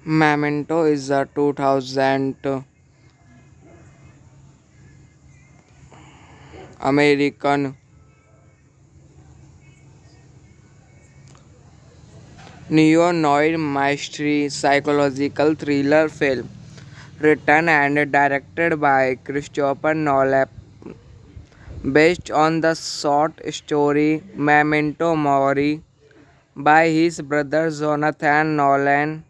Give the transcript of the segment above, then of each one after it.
Memento is a 2000 American neo-noir mystery psychological thriller film written and directed by Christopher Nolan based on the short story Memento Mori by his brother Jonathan Nolan,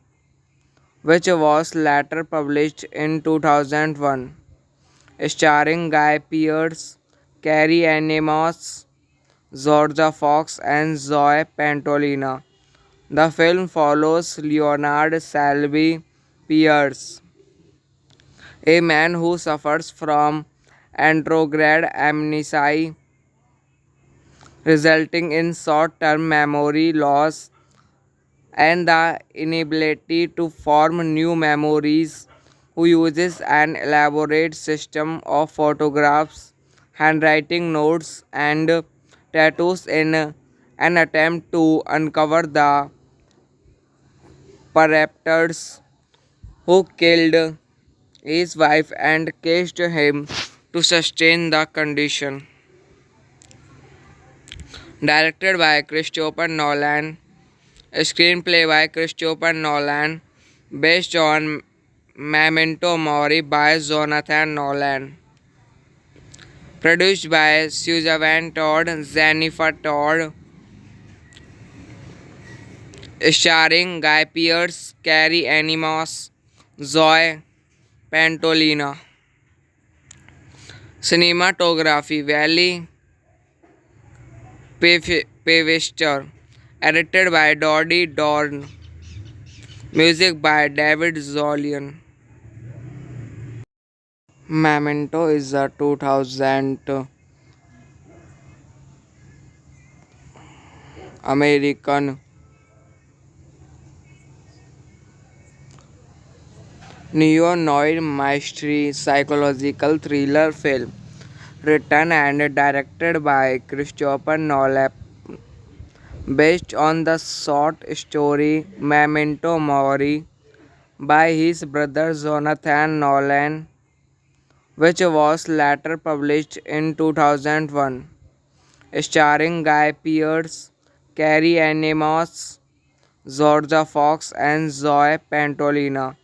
which was later published in 2001, starring Guy Pearce, Carrie Ann Moss, Georgia Fox, and Zoe Pantolina. The film follows Leonard Selby Pierce, a man who suffers from anterograde amnesia, resulting in short term memory loss and the inability to form new memories, who uses an elaborate system of photographs, handwriting notes, and tattoos in an attempt to uncover the perpetrators who killed his wife and cased him to sustain the condition. Directed by Christopher Nolan, a screenplay by Christopher Nolan, based on Memento Mori by Jonathan Nolan. Produced by Suzanne Todd, Jennifer Todd, starring Guy Pearce, Carrie Ann Moss, Zoe Pantolina. Cinematography Valley Pavester, edited by Dodie Dorn. Music by David Zolian. Memento is a 2000 American neo-noir mystery psychological thriller film written and directed by Christopher Nolan based on the short story Memento Mori by his brother Jonathan Nolan, which was later published in 2001, starring Guy Pearce, Carrie Ann Moss, Georgia Fox, and Zoe Pantolina.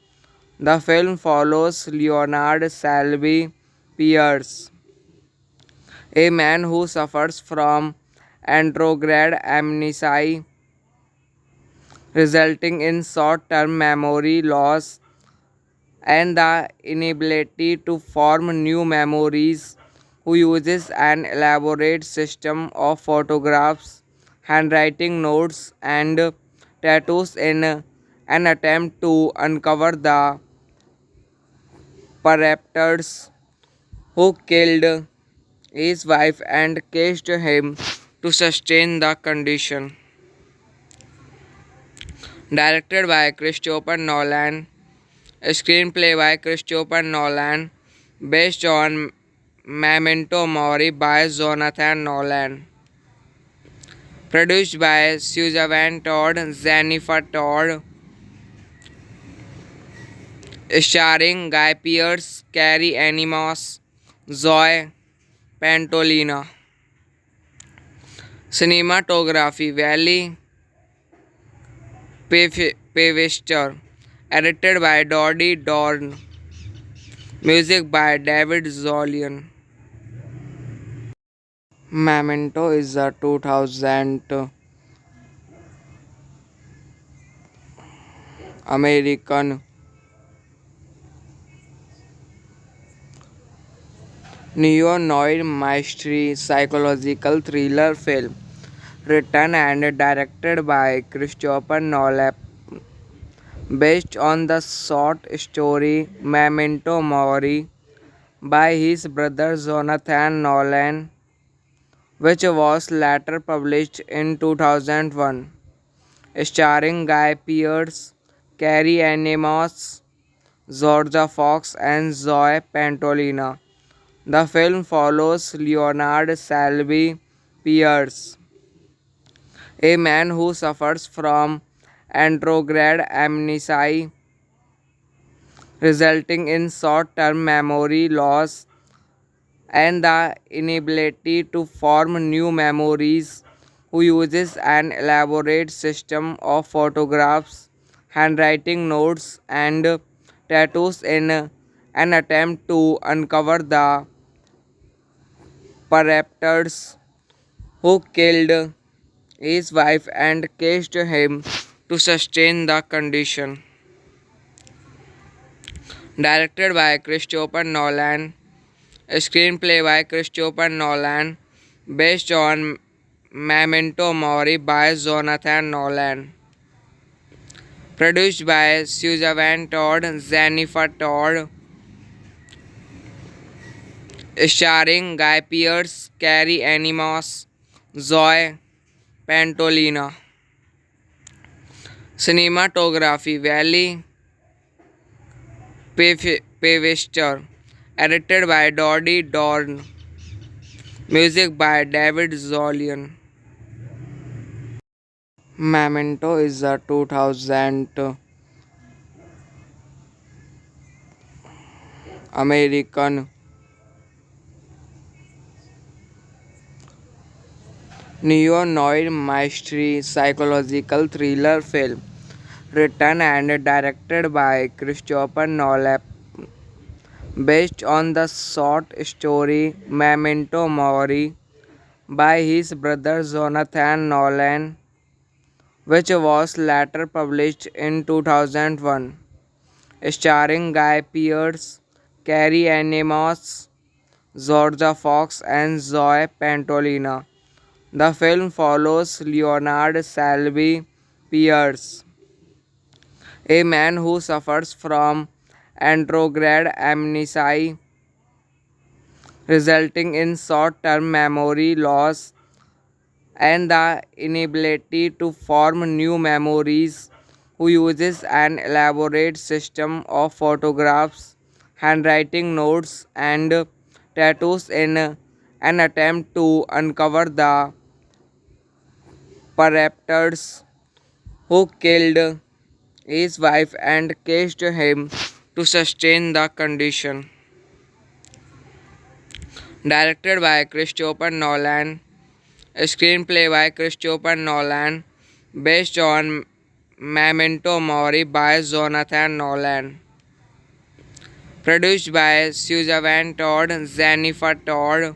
The film follows Leonard Selby Pierce, a man who suffers from anterograde amnesia, resulting in short term memory loss and the inability to form new memories, who uses an elaborate system of photographs, handwriting notes, and tattoos in an attempt to uncover the perpetrators who killed his wife and cased him to sustain the condition. Directed by Christopher Nolan, screenplay by Christopher Nolan, based on Memento Mori by Jonathan Nolan. Produced by Suzanne Todd, Jennifer Todd, starring Guy Pearce, Carrie Animos, Zoe Pantolina. Cinematography Valley Pevester, edited by Dodie Dorn. Music by David Zolian. Memento is a 2000 American neo-noir mystery psychological thriller film written and directed by Christopher Nolan, based on the short story Memento Mori by his brother Jonathan Nolan, which was later published in 2001, starring Guy Pearce, Carrie Ann Moss, Georgia Fox, and Zoe Pantolina. The film follows Leonard Selby Pierce, a man who suffers from anterograde amnesia, resulting in short term memory loss and the inability to form new memories, who uses an elaborate system of photographs, handwriting notes, and tattoos in an attempt to uncover the perpetrators who killed his wife and cased him to sustain the condition. Directed by Christopher Nolan, screenplay by Christopher Nolan, based on Memento Mori by Jonathan Nolan. Produced by Suzanne Todd, Jennifer Todd, starring Guy Pearce, Carrie Animos, Zoe Pantolina. Cinematography Valley Pevester, edited by Dodie Dorn. Music by David Zolian. Memento is a 2000 American neo-noir mystery psychological thriller film written and directed by Christopher Nolan, based on the short story Memento Mori by his brother Jonathan Nolan, which was later published in 2001, starring Guy Pearce, Carrie Ann Moss, Georgia Fox, and Zoe Pantolina. The film follows Leonard Selby Pierce, a man who suffers from anterograde amnesia, resulting in short term memory loss and the inability to form new memories, who uses an elaborate system of photographs, handwriting notes, and tattoos in an attempt to uncover the perpetrators who killed his wife and cased him to sustain the condition. Directed by Christopher Nolan, screenplay by Christopher Nolan, based on Memento Mori by Jonathan Nolan. Produced by Suzanne Todd, Jennifer Todd,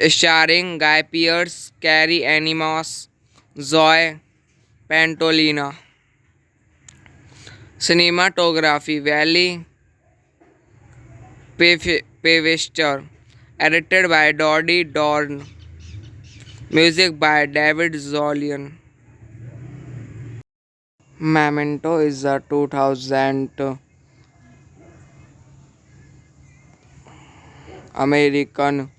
starring Guy Pearce, Carrie Animos, Zoe Pantolina. Cinematography Valley Pevester, edited by Dodie Dorn. Music by David Zolian. Memento is a 2000 American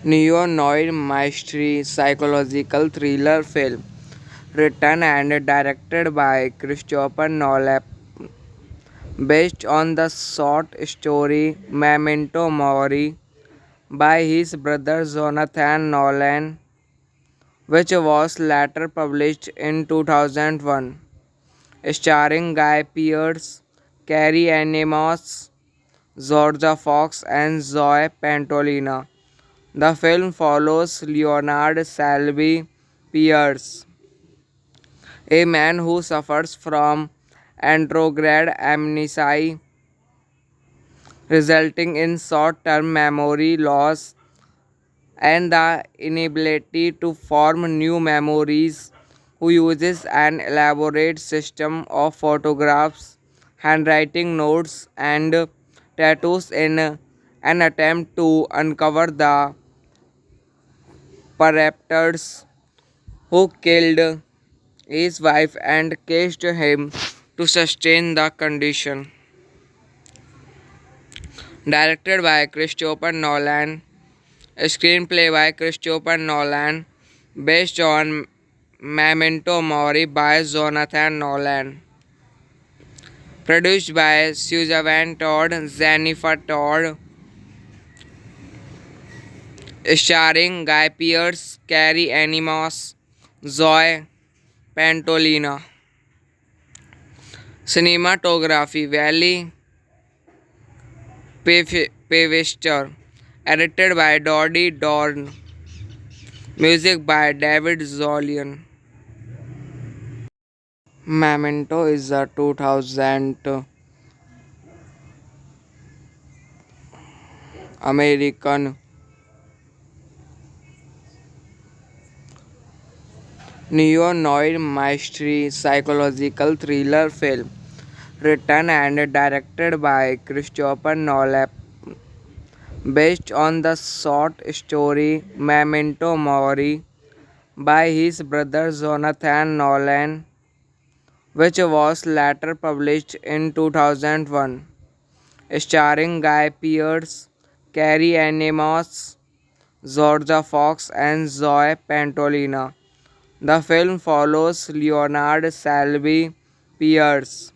neo-noir mystery psychological thriller film written and directed by Christopher Nolan based on the short story Memento Mori by his brother Jonathan Nolan, which was later published in 2001, starring Guy Pearce, Carrie Ann Moss, Georgia Fox, and Zoe Pantolina. The film follows Leonard Selby Pierce, a man who suffers from andrograde amnesia, resulting in short term memory loss and the inability to form new memories, who uses an elaborate system of photographs, handwriting notes, and tattoos in an attempt to uncover the perpetrators who killed his wife and cased him to sustain the condition. Directed by Christopher Nolan, screenplay by Christopher Nolan, based on Memento Mori by Jonathan Nolan. Produced by Suzanne Todd, Jennifer Todd, starring Guy Pearce, Carrie Ann Moss, Zoe Pantolina. Cinematography Valley Pevester, edited by Dodie Dorn. Music by David Zolian. Memento is a 2000 American neo-noir mystery psychological thriller film written and directed by Christopher Nolan based on the short story Memento Mori by his brother Jonathan Nolan, which was later published in 2001, starring Guy Pearce, Carrie Ann Moss, Georgia Fox, and Zoe Pantolina. The film follows Leonard Selby Pierce,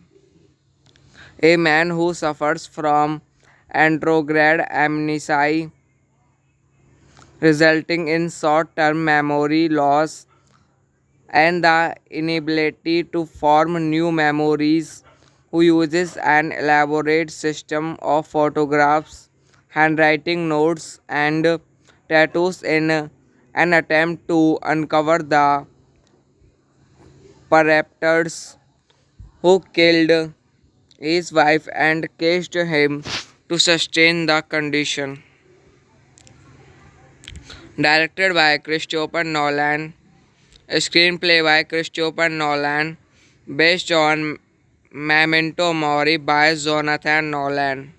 a man who suffers from andrograde amnesia, resulting in short term memory loss and the inability to form new memories, who uses an elaborate system of photographs, handwriting notes, and tattoos in an attempt to uncover the perpetrators who killed his wife and cased him to sustain the condition. Directed by Christopher Nolan, screenplay by Christopher Nolan, based on Memento Mori by Jonathan Nolan.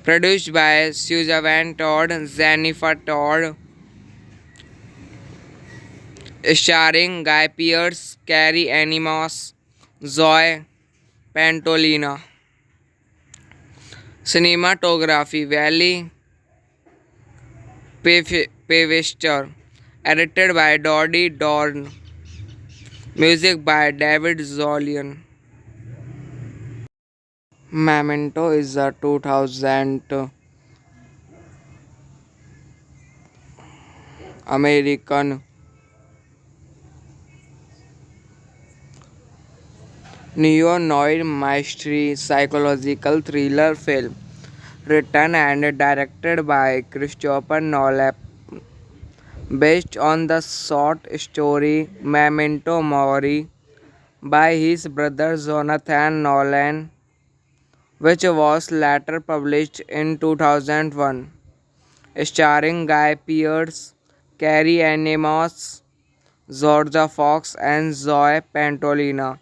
Produced by Suzanne Todd, Jennifer Todd, starring Guy Pearce, Carrie Ann Moss, Zoe Pantolina. Cinematography Valley Pevester, edited by Dodie Dorn. Music by David Zolian. Memento is a 2000 American neo-noir mystery psychological thriller film written and directed by Christopher Nolan based on the short story Memento Mori by his brother Jonathan Nolan, which was later published in 2001, starring Guy Pearce, Carrie Ann Moss, Georgia Fox, and Zoe Pantolina.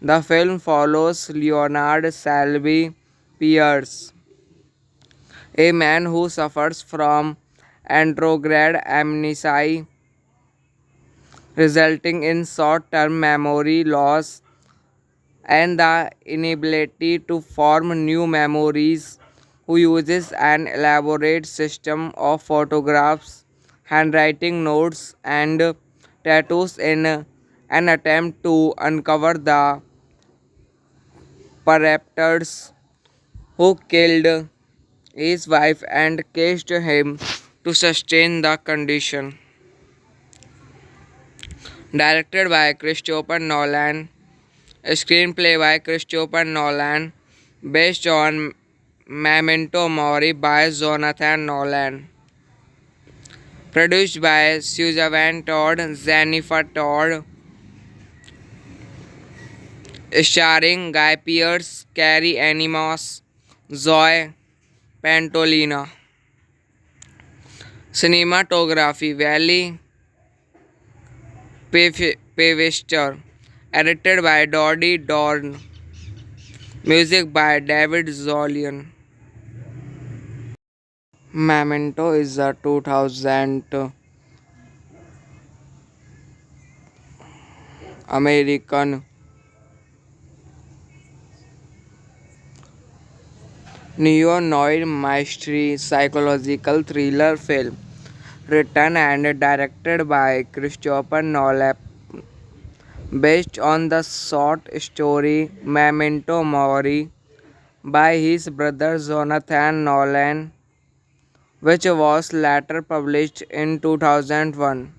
The film follows Leonard Selby Pierce, a man who suffers from andrograde amnesia, resulting in short term memory loss and the inability to form new memories, who uses an elaborate system of photographs, handwriting notes, and tattoos in an attempt to uncover the perpetrators who killed his wife and cased him to sustain the condition. Directed by Christopher Nolan, screenplay by Christopher Nolan, based on Memento Mori by Jonathan Nolan. Produced by Suzanne Todd, Jennifer Todd, starring Guy Pearce, Carrie Animos, Zoe Pantolina. Cinematography Valley Pevester, edited by Dodie Dorn. Music by David Zolian. Memento is a 2000 American neo-noir mystery psychological thriller film written and directed by Christopher Nolan, based on the short story Memento Mori by his brother Jonathan Nolan, which was later published in 2001,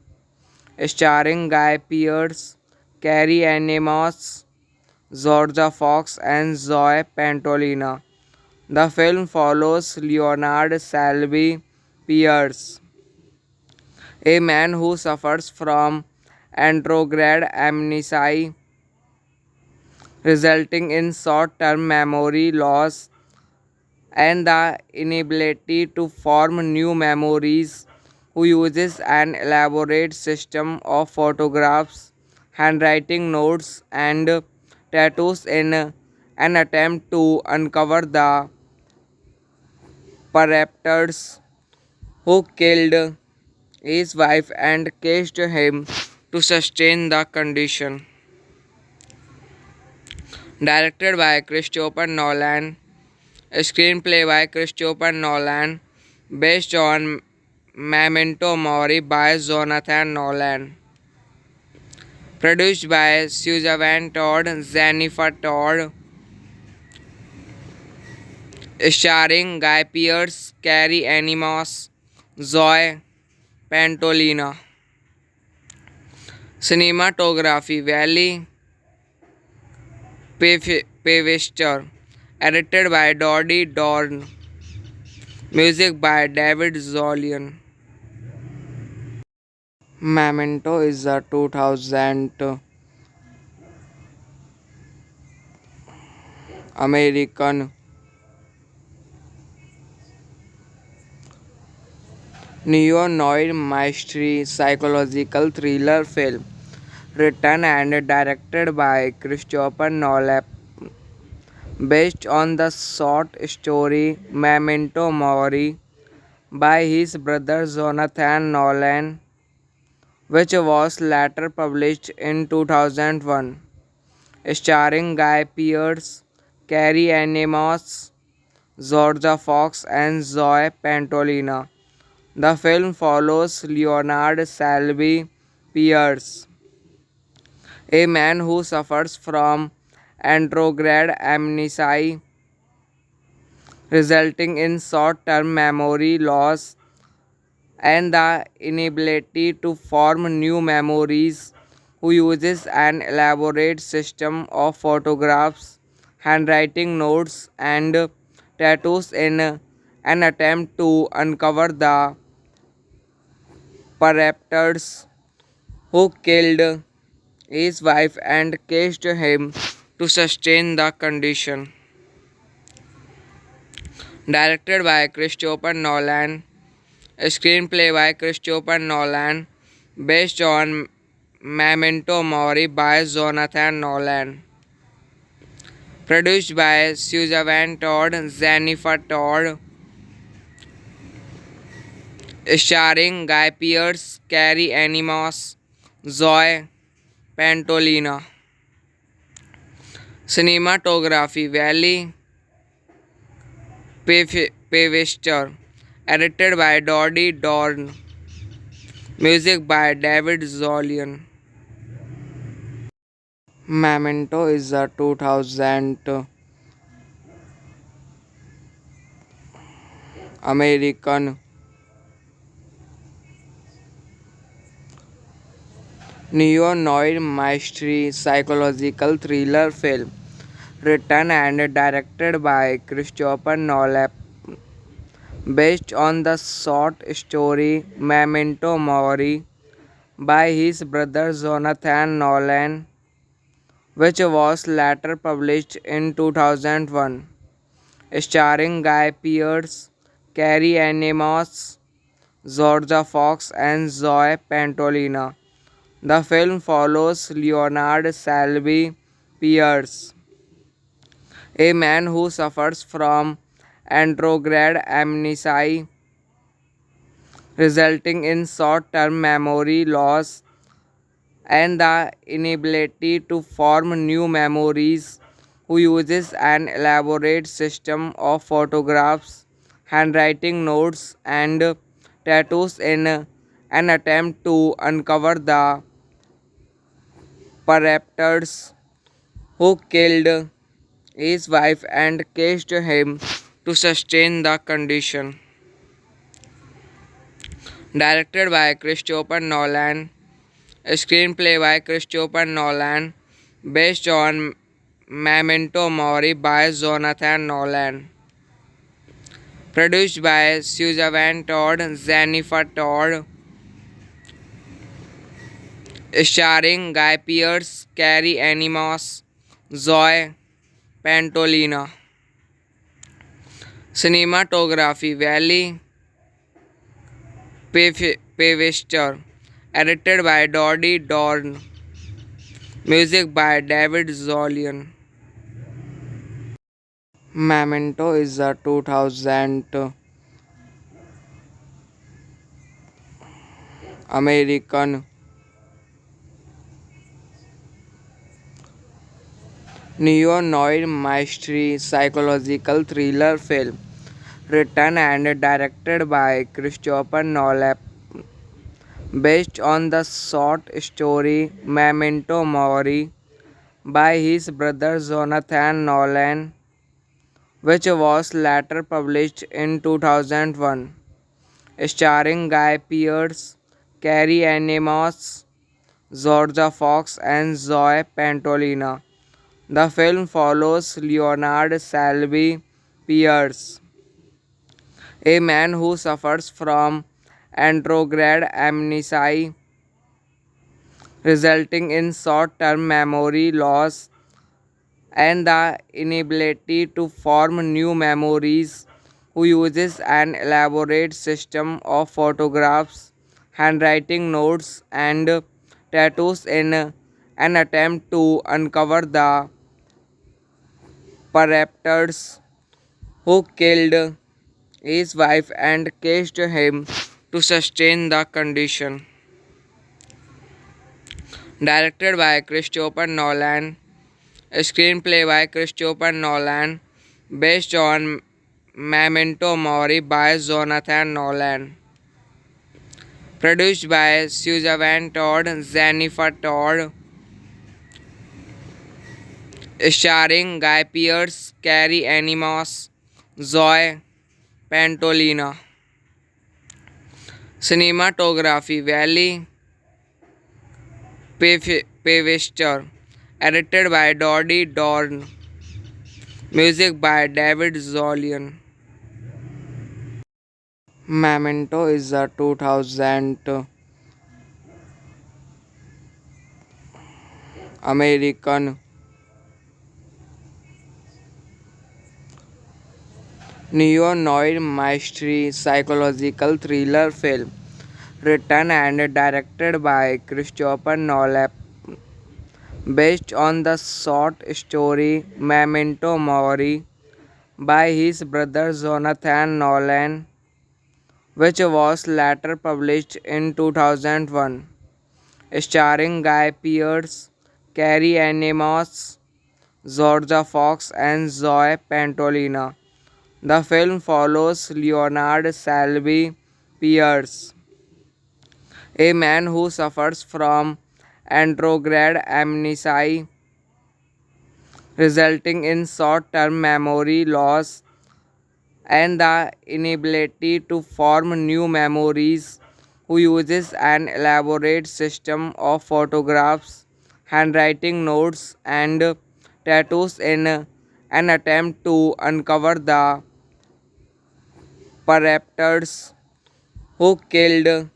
starring Guy Pearce, Carrie Ann Moss, Georgia Fox, and Zoe Pantolina. The film follows Leonard Selby Pierce, a man who suffers from anterograde amnesia, resulting in short-term memory loss and the inability to form new memories, who uses an elaborate system of photographs, handwriting notes, and tattoos in an attempt to uncover the perpetrators who killed his wife and cased him to sustain the condition. Directed by Christopher Nolan, screenplay by Christopher Nolan, based on Memento Mori by Jonathan Nolan. Produced by Suzanne Todd, Jennifer Todd, starring Guy Pearce, Carrie Ann Moss, Zoe Pantolina. Cinematography Valley Pevester, edited by Dodie Dorn. Music by David Zolian. Memento is a 2000 American neo-noir mystery psychological thriller film written and directed by Christopher Nolan, based on the short story Memento Mori by his brother Jonathan Nolan, which was later published in 2001, starring Guy Pearce, Carrie Ann Moss, Georgia Fox, and Zoe Pantolina. The film follows Leonard Selby Pierce, a man who suffers from anterograde amnesia, resulting in short-term memory loss and the inability to form new memories, who uses an elaborate system of photographs, handwriting notes, and tattoos in an attempt to uncover the perpetrators who killed his wife and cased him to sustain the condition. Directed by Christopher Nolan, screenplay by Christopher Nolan, based on Memento Mori by Jonathan Nolan. Produced by Suzanne Todd, Jennifer Todd, starring Guy Pearce, Carrie Ann Moss, Zoe Pantolina. Cinematography Valley Pavester, edited by Doddy Dorn, music by David Zolian. Memento is a 2000 American neo-noir mystery psychological thriller film written and directed by Christopher Nolan, based on the short story Memento Mori by his brother Jonathan Nolan, which was later published in 2001, starring Guy Pearce, Carrie Ann Moss, Georgia Fox, and Zoe Pantolina. The film follows Leonard Selby Pierce, a man who suffers from andrograde amnesia, resulting in short term memory loss and the inability to form new memories, who uses an elaborate system of photographs, handwriting notes, and tattoos in an attempt to uncover the perpetrators who killed his wife and cased him to sustain the condition. Directed by Christopher Nolan, screenplay by Christopher Nolan, based on Memento Mori by Jonathan Nolan. Produced by Suzanne Todd, Jennifer Todd, starring Guy Pearce, Carrie Ann Moss, Zoe Pantolina. Cinematography Valley Pavester, edited by Doddy Dorn, music by David Zolian. Memento is a 2000 American neo-noir mystery psychological thriller film written and directed by Christopher Nolan, based on the short story Memento Mori by his brother Jonathan Nolan, which was later published in 2001, starring Guy Pearce, Carrie Ann Moss, Georgia Fox, and Zoe Pantolina. The film follows Leonard Selby Pierce, a man who suffers from andrograde amnesia, resulting in short term memory loss and the inability to form new memories, who uses an elaborate system of photographs, handwriting notes, and tattoos in an attempt to uncover the perpetrators who killed his wife and cased him to sustain the condition. Directed by Christopher Nolan, screenplay by Christopher Nolan, based on Memento Mori by Jonathan Nolan. Produced by Suzanne Todd, Jennifer Todd, starring Guy Pearce, Carrie Ann Moss, Zoe Pantolina. Cinematography Valley Pavester, edited by Doddy Dorn, music by David Zolian. Memento is a 2000 American neo-noir mystery psychological thriller film written and directed by Christopher Nolan, based on the short story Memento Mori by his brother Jonathan Nolan, which was later published in 2001, starring Guy Pearce, Carrie Ann Moss, Georgia Fox, and Zoe Pantolina. The film follows Leonard Salvi Pierce, a man who suffers from andrograde amnesia, resulting in short term memory loss and the inability to form new memories, who uses an elaborate system of photographs, handwriting notes, and tattoos in an attempt to uncover the perpetrators who killed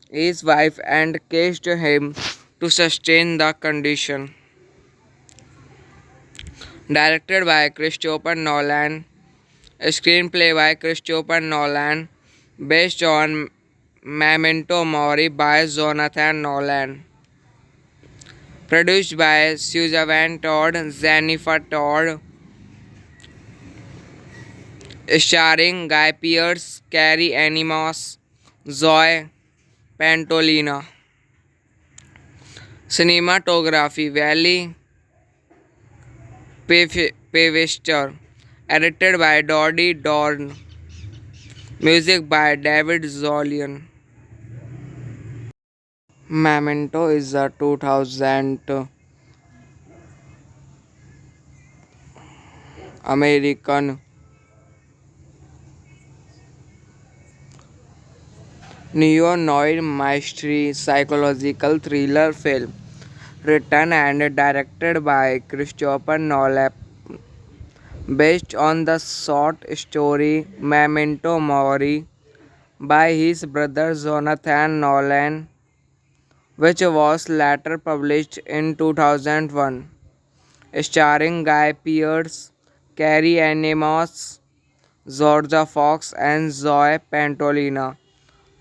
his wife and cased him to sustain the condition. Directed by Christopher Nolan, screenplay by Christopher Nolan, based on Memento Mori by Jonathan Nolan. Produced by Suzanne Todd, Jennifer Todd, starring Guy Pearce, Carrie Animos, Zoe Pantolina. Cinematography Valley Pevester, edited by Dodie Dorn. Music by David Zolian. Memento is a 2000 American neo-noir mystery psychological thriller film written and directed by Christopher Nolan, based on the short story Memento Mori by his brother Jonathan Nolan, which was later published in 2001, starring Guy Pearce, Carrie Ann Moss, Georgia Fox, and Zoe Pantolina.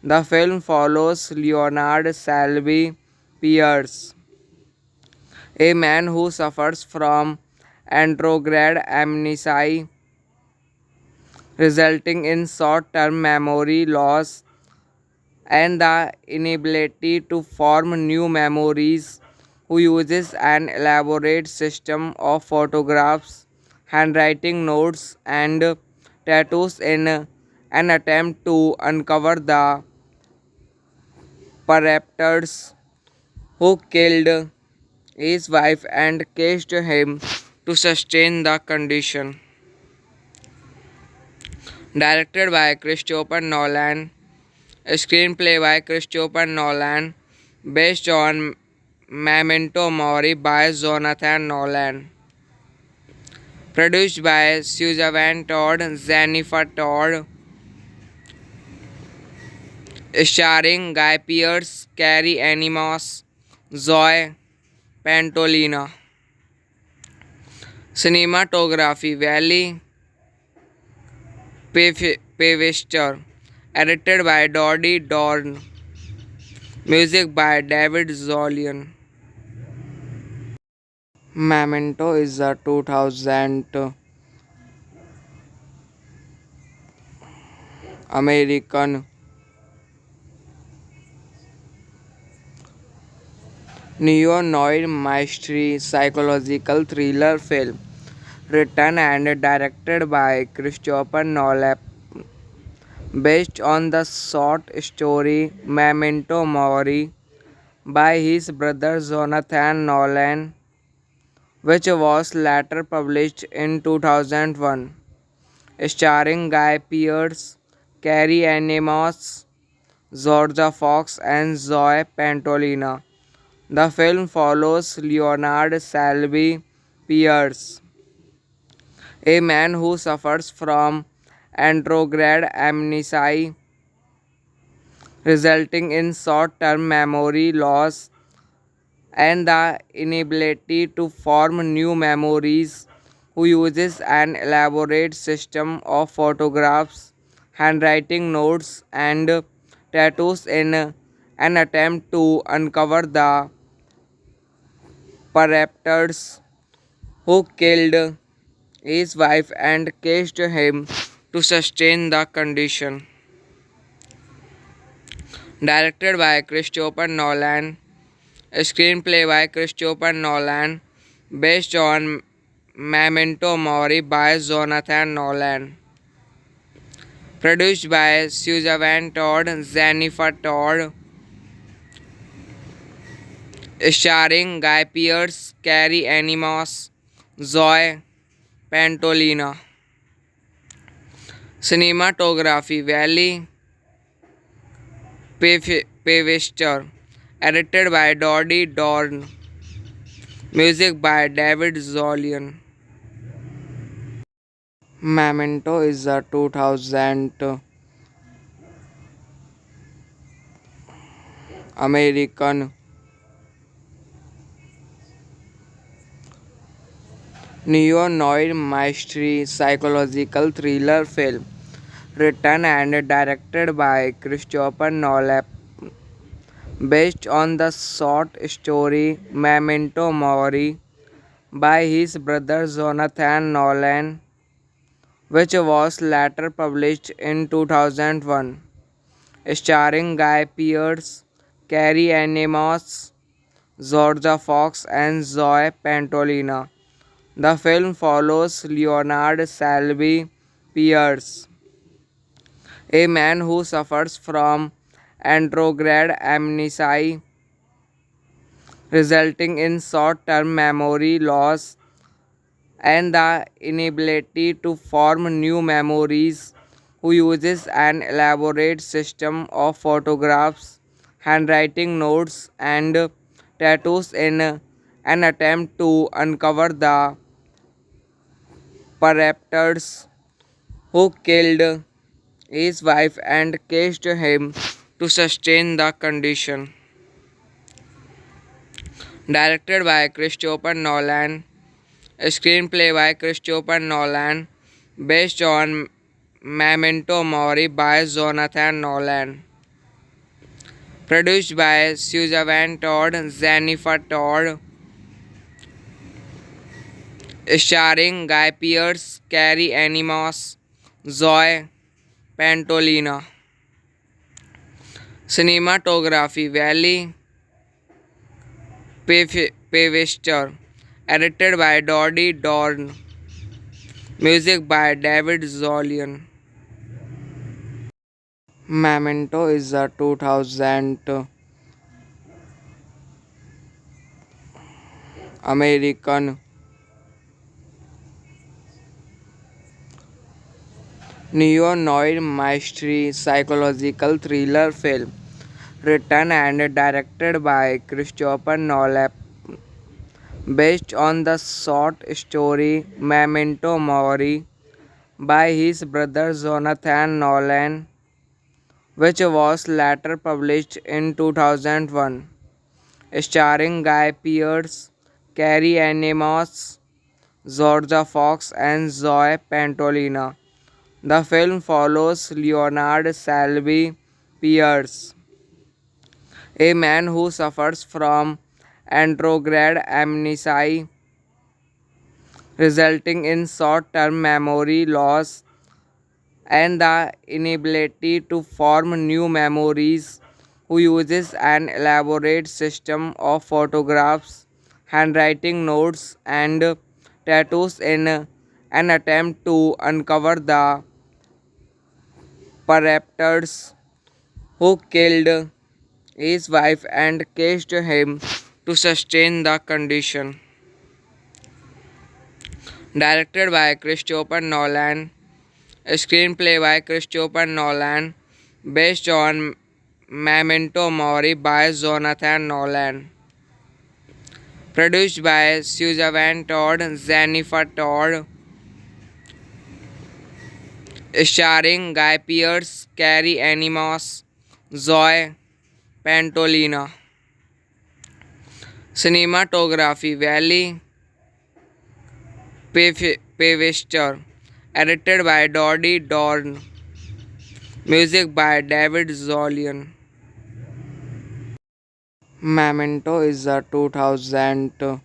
The film follows Leonard Salvi Pierce, a man who suffers from andrograde amnesia, resulting in short term memory loss and the inability to form new memories, who uses an elaborate system of photographs, handwriting notes, and tattoos in an attempt to uncover the perpetrators who killed his wife and cased him to sustain the condition. Directed by Christopher Nolan, screenplay by Christopher Nolan, based on Memento Mori by Jonathan Nolan. Produced by Suzanne Todd, Jennifer Todd, starring Guy Pearce, Carrie Animos, Zoe Pantolina. Cinematography Valley Pevester, edited by Dodie Dorn. Music by David Zolian. Memento is a 2000 American neo-noir mystery psychological thriller film written and directed by Christopher Nolan, based on the short story Memento Mori by his brother Jonathan Nolan, which was later published in 2001, starring Guy Pearce, Carrie Ann Moss, Georgia Fox, and Zoe Pantolina. The film follows Leonard Salvi Pierce, a man who suffers from andrograde amnesia, resulting in short term memory loss and the inability to form new memories, who uses an elaborate system of photographs, handwriting notes, and tattoos in an attempt to uncover the perpetrators who killed his wife and cased him to sustain the condition. Directed by Christopher Nolan, screenplay by Christopher Nolan, based on Memento Mori by Jonathan Nolan. Produced by Suzanne Todd, Jennifer Todd, starring Guy Pearce, Carrie Animos, Zoe Pantolina. Cinematography Valley Pevester. Edited by Dodie Dorn. Music by David Zolian. Memento is a 2000 American neo-noir mystery psychological thriller film written and directed by Christopher Nolan, based on the short story Memento Mori by his brother Jonathan Nolan, which was later published in 2001, starring Guy Pearce, Carrie Ann Moss, Georgia Fox, and Zoe Pantolina. The film follows Leonard Selby Pierce, a man who suffers from andrograde amnesia, resulting in short term memory loss and the inability to form new memories, who uses an elaborate system of photographs, handwriting notes, and tattoos in an attempt to uncover the perpetrators who killed his wife and cased him to sustain the condition. Directed by Christopher Nolan, screenplay by Christopher Nolan, based on Memento Mori by Jonathan Nolan. Produced by Suzanne Todd, Jennifer Todd, starring Guy Pearce, Carrie Animos, Zoe Pantolina. Cinematography Valley Pevester. Edited by Dodie Dorn. Music by David Zolian. Memento is a 2000 American neo-noir mystery psychological thriller film written and directed by Christopher Nolan, based on the short story Memento Mori by his brother Jonathan Nolan, which was later published in 2001, starring Guy Pearce, Carrie Ann Moss, Georgia Fox, and Zoe Pantolina. The film follows Leonard Selby Pierce, a man who suffers from andrograde amnesia, resulting in short term memory loss and the inability to form new memories, who uses an elaborate system of photographs, handwriting notes, and tattoos in an attempt to uncover the perpetrators who killed his wife and cased him to sustain the condition. Directed by Christopher Nolan, screenplay by Christopher Nolan, based on Memento Mori by Jonathan Nolan. Produced by Suzanne Todd, Jennifer Todd, starring Guy Pearce, Carrie Ann Moss, Zoe Pantolina. Cinematography Valley Pevester. Edited by Dodie Dorn. Music by David Zolian. Memento is a 2000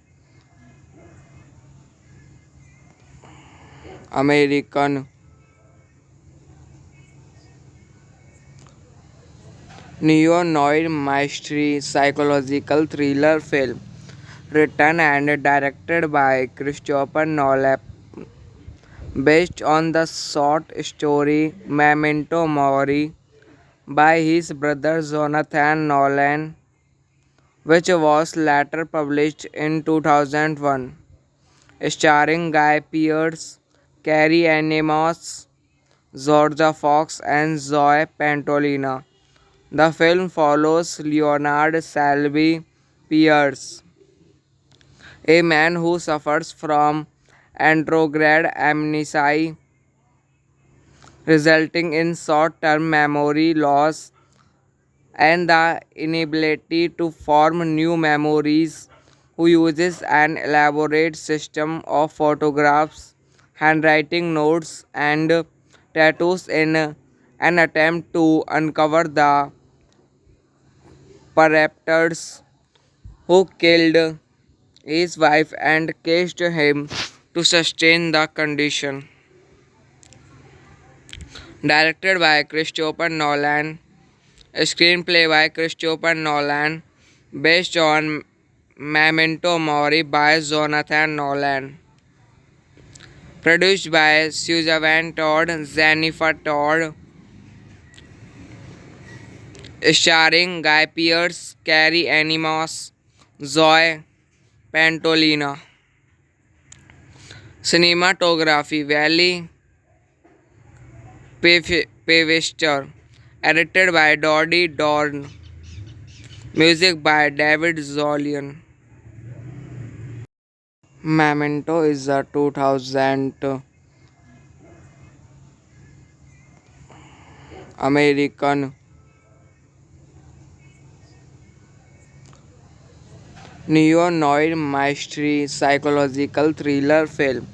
American neo-noir mystery psychological thriller film written and directed by Christopher Nolan, based on the short story Memento Mori by his brother Jonathan Nolan, which was later published in 2001, starring Guy Pearce, Carrie Ann Moss, Georgia Fox, and Zoe Pantolina. The film follows Leonard Selby Pierce, a man who suffers from andrograde amnesia, resulting in short term memory loss and the inability to form new memories, who uses an elaborate system of photographs, handwriting notes, and tattoos in an attempt to uncover the perpetrators who killed his wife and cased him to sustain the condition. Directed by Christopher Nolan, screenplay by Christopher Nolan, based on Memento Mori by Jonathan Nolan. Produced by Suzanne Todd, Jennifer Todd, starring Guy Pearce, Carrie Ann Moss, Zoe Pantolina. Cinematography Valley Pevester, edited by Dodie Dorn. Music by David Zolian. Memento is a 2000 American neo-noir mystery psychological thriller film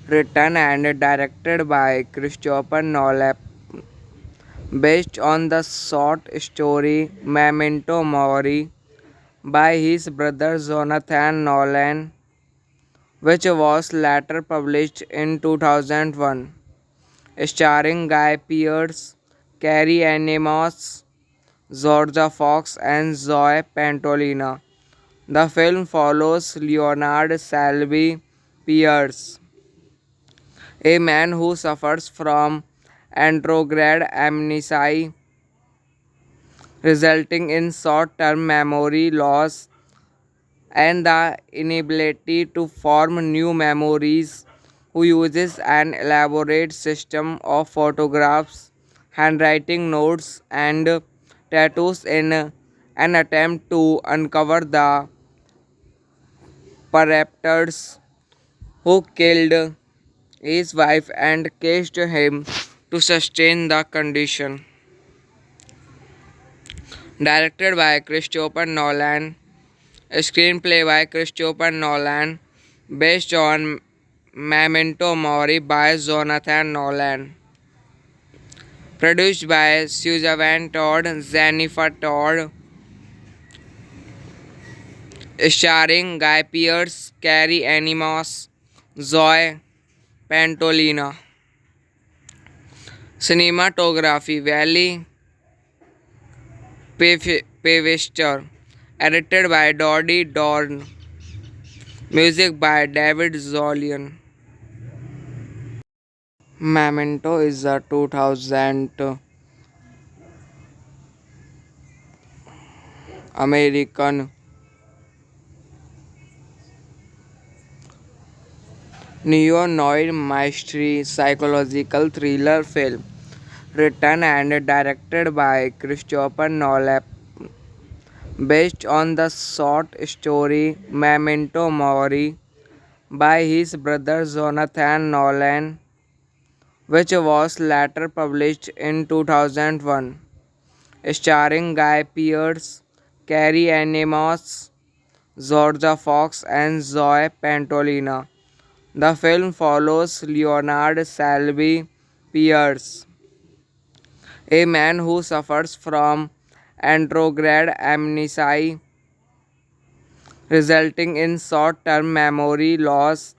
written and directed by Christopher Nolan, based on the short story Memento Mori by his brother Jonathan Nolan, which was later published in 2001, starring Guy Pearce, Carrie Ann Moss, Georgia Fox, and Zoe Pantolina. The film follows Leonard Selby Pierce, a man who suffers from andrograde amnesia, resulting in short term memory loss and the inability to form new memories, who uses an elaborate system of photographs, handwriting notes, and tattoos in an attempt to uncover the perpetrators who killed his wife and cased him to sustain the condition. Directed by Christopher Nolan, screenplay by Christopher Nolan, based on Memento Mori by Jonathan Nolan. Produced by Suzanne Todd, Jennifer Todd, starring Guy Pearce, Carrie Ann Moss, Zoe Pantolina. Cinematography Valley Pevester, edited by Dodie Dorn. Music by David Zolian. Memento is a 2000 American neo-noir mystery psychological thriller film written and directed by Christopher Nolan, based on the short story Memento Mori by his brother Jonathan Nolan, which was later published in 2001, starring Guy Pearce, Carrie Ann Moss, Georgia Fox, and Zoe Pantolina. The film follows Leonard Selby Pierce, a man who suffers from andrograde amnesia, resulting in short term memory loss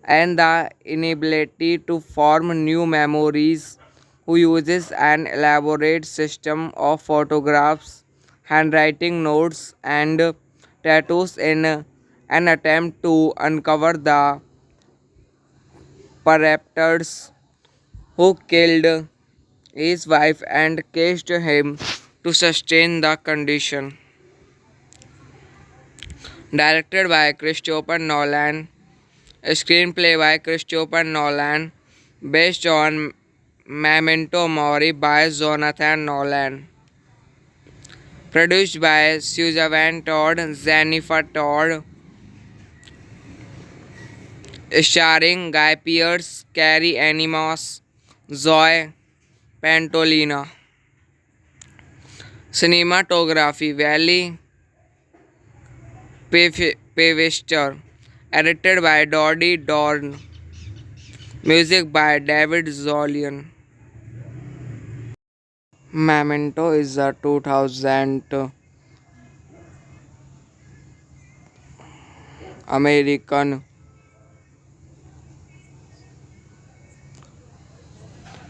and the inability to form new memories, who uses an elaborate system of photographs, handwriting notes, and tattoos in an attempt to uncover the perpetrators who killed his wife and cased him to sustain the condition. Directed by Christopher Nolan, a screenplay by Christopher Nolan, based on Memento Mori by Jonathan Nolan. Produced by Suzanne Todd, Jennifer Todd, starring Guy Pearce, Carrie Animos, Zoe Pantolina. Cinematography Valley Pevester, edited by Dodie Dorn. Music by David Zolian. Memento is a 2000 American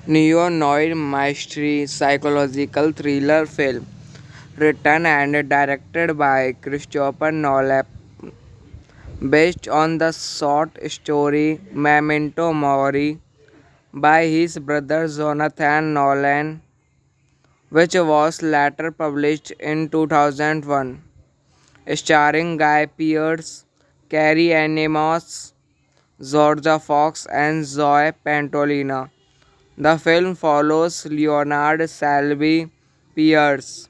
neo-noir mystery psychological thriller film written and directed by Christopher Nolan, based on the short story Memento Mori by his brother Jonathan Nolan, which was later published in 2001, starring Guy Pearce, Carrie Ann Moss, Georgia Fox, and Zoe Pantolina. The film follows Leonard Selby Pierce,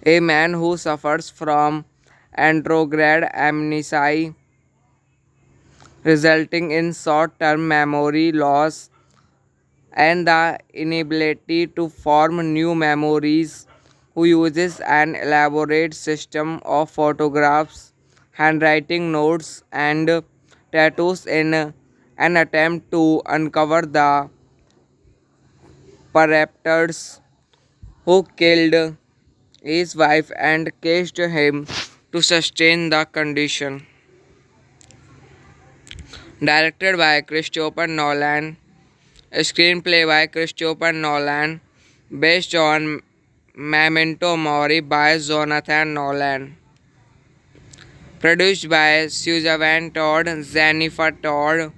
a man who suffers from andrograde amnesia, resulting in short-term memory loss and the inability to form new memories, who uses an elaborate system of photographs, handwriting notes, and tattoos in an attempt to uncover the perpetrators who killed his wife and cased him to sustain the condition. Directed by Christopher Nolan, a screenplay by Christopher Nolan, based on Memento Mori by Jonathan Nolan. Produced by Suzanne Todd, Jennifer Todd,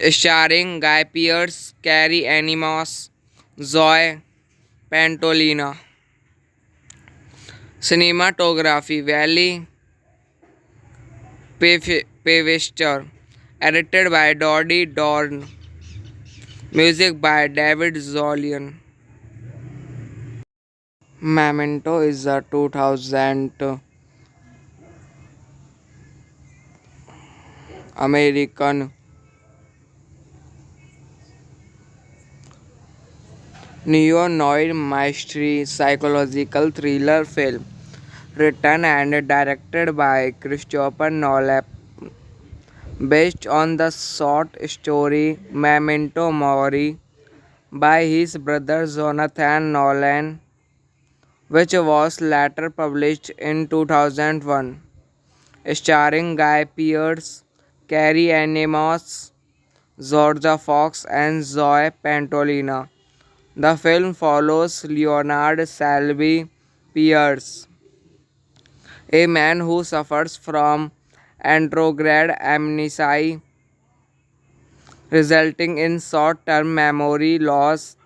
starring Guy Pearce, Carrie Animos, Zoe Pantolina. Cinematography Valley Pevester, edited by Dodie Dorn. Music by David Zolian. Memento is a 2000 American neo-noir mystery psychological thriller film written and directed by Christopher Nolan, based on the short story Memento Mori by his brother Jonathan Nolan, which was later published in 2001, starring Guy Pearce, Carrie Ann Moss, Georgia Fox, and Zoe Pantolina. The film follows Leonard Selby Pierce, a man who suffers from andrograde amnesia, resulting in short-term memory loss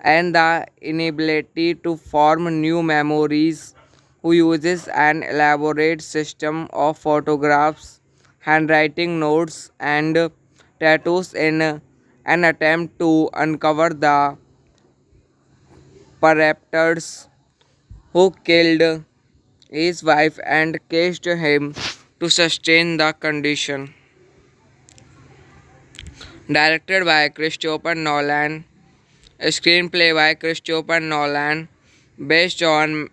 and the inability to form new memories, who uses an elaborate system of photographs, handwriting notes, and tattoos in an attempt to uncover the perpetrators who killed his wife and cased him to sustain the condition. Directed by Christopher Nolan, a screenplay by Christopher Nolan, based on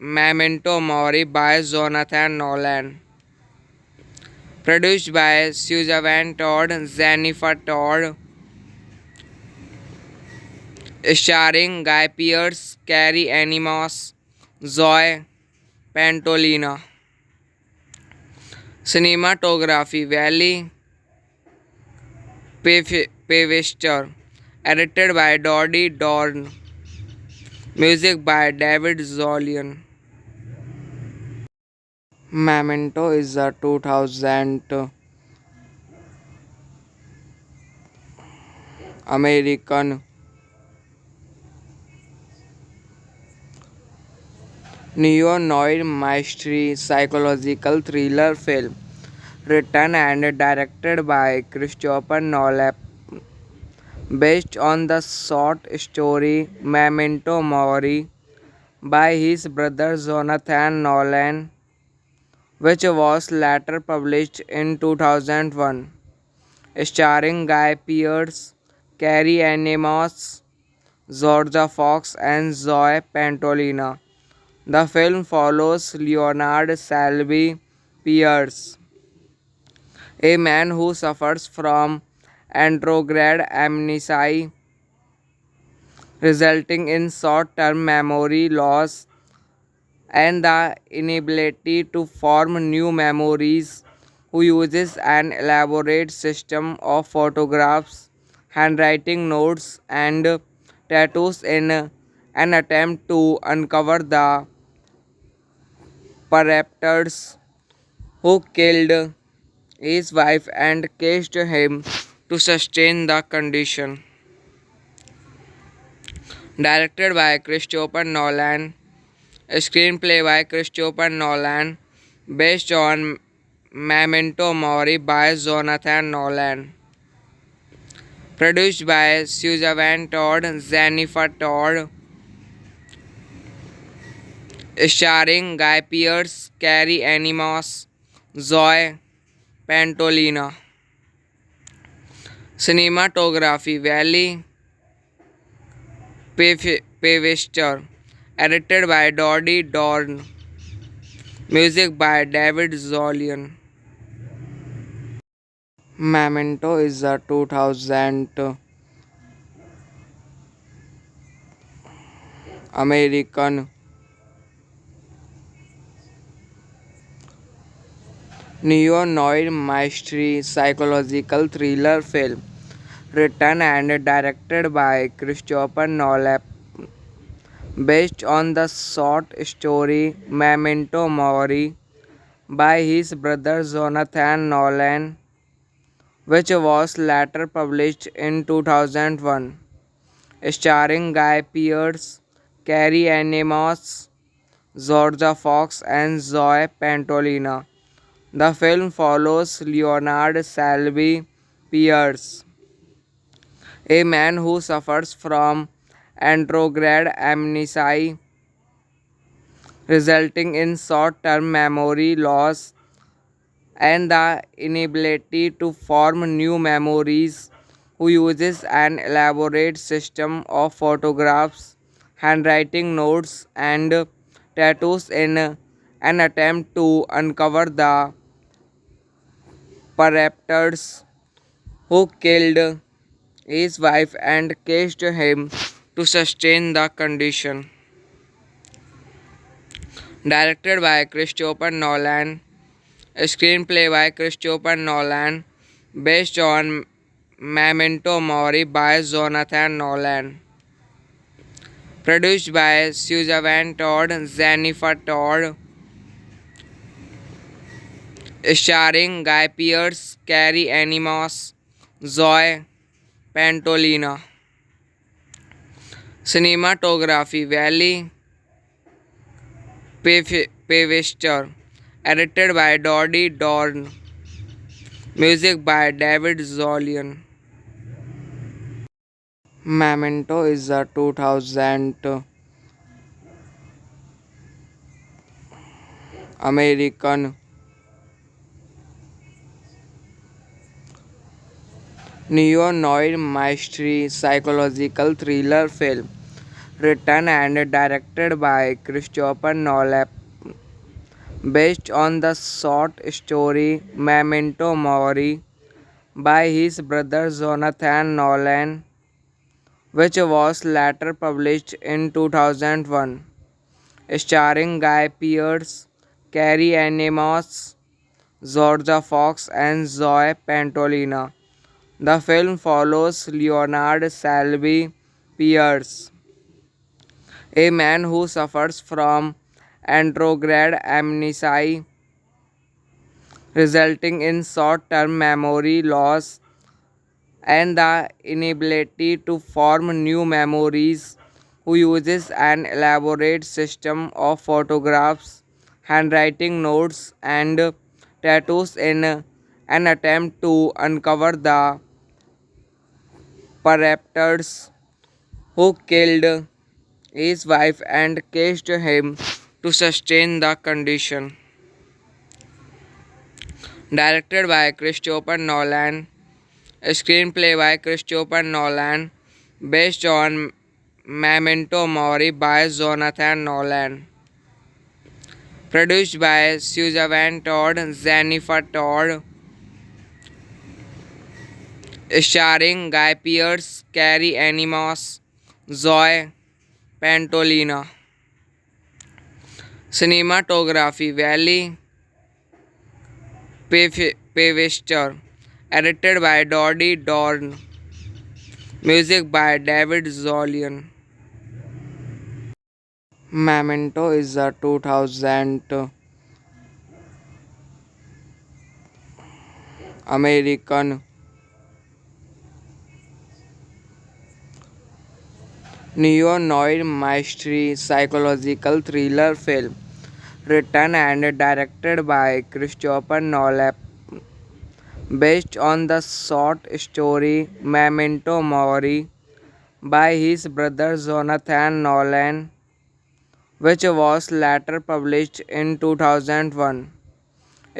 Memento Mori by Jonathan Nolan. Produced by Suzanne Todd, Jennifer Todd, starring Guy Pearce, Carrie Ann Moss, Zoe Pantolina. Cinematography Valley Pevester, edited by Dodie Dorn. Music by David Zolian. Memento is a 2000 American neo-noir mystery psychological thriller film written and directed by Christopher Nolan based on the short story Memento Mori by his brother Jonathan Nolan, which was later published in 2001, starring Guy Pearce, Carrie Ann Moss, Georgia Fox, and Zoe Pantolina. The film follows Leonard Selby Pierce, a man who suffers from andrograde amnesia, resulting in short term memory loss and the inability to form new memories, who uses an elaborate system of photographs, handwriting notes, and tattoos in an attempt to uncover the perpetrators who killed his wife and cased him to sustain the condition. Directed by Christopher Nolan, a screenplay by Christopher Nolan, based on Memento Mori by Jonathan Nolan. Produced by Suzanne Todd, Jennifer Todd, starring Guy Pearce, Carrie Ann Moss, Zoe Pantolina. Cinematography Valley Pevester, edited by Dodie Dorn. Music by David Zolian. Memento is a 2000 American neo-noir mystery psychological thriller film written and directed by Christopher Nolan based on the short story Memento Mori by his brother Jonathan Nolan, which was later published in 2001, starring Guy Pearce, Carrie Ann Moss, Georgia Fox, and Zoe Pantolina. The film follows Leonard Selby Pierce, a man who suffers from andrograde amnesia, resulting in short term memory loss and the inability to form new memories, who uses an elaborate system of photographs, handwriting notes, and tattoos in an attempt to uncover the perpetrators who killed his wife and cased him to sustain the condition. Directed by Christopher Nolan, a screenplay by Christopher Nolan, based on Memento Mori by Jonathan Nolan. Produced by Suzanne Todd, Jennifer Todd, starring Guy Pearce, Carrie Ann Moss, Zoe Pantolina. Cinematography Valley Pevester, edited by Dodie Dorn. Music by David Zolian. Memento is a 2000 American neo-noir mystery psychological thriller film written and directed by Christopher Nolan based on the short story Memento Mori by his brother Jonathan Nolan, which was later published in 2001, starring Guy Pearce, Carrie Ann Moss, Georgia Fox, and Zoe Pantolina. The film follows Leonard Selby Pierce, a man who suffers from andrograde amnesia, resulting in short term memory loss and the inability to form new memories, who uses an elaborate system of photographs, handwriting notes, and tattoos in an attempt to uncover the perpetrators who killed his wife and cased him to sustain the condition. Directed by Christopher Nolan, a screenplay by Christopher Nolan, based on Memento Mori by Jonathan Nolan. Produced by Suzanne Todd, Jennifer Todd, starring Guy Pearce, Carrie Animos, Zoe Pantolina. Cinematography Valley Pevester, edited by Dodie Dorn. Music by David Zolian. Memento is a 2000 American neo-noir mystery psychological thriller film written and directed by Christopher Nolan, based on the short story Memento Mori by his brother Jonathan Nolan, which was later published in 2001,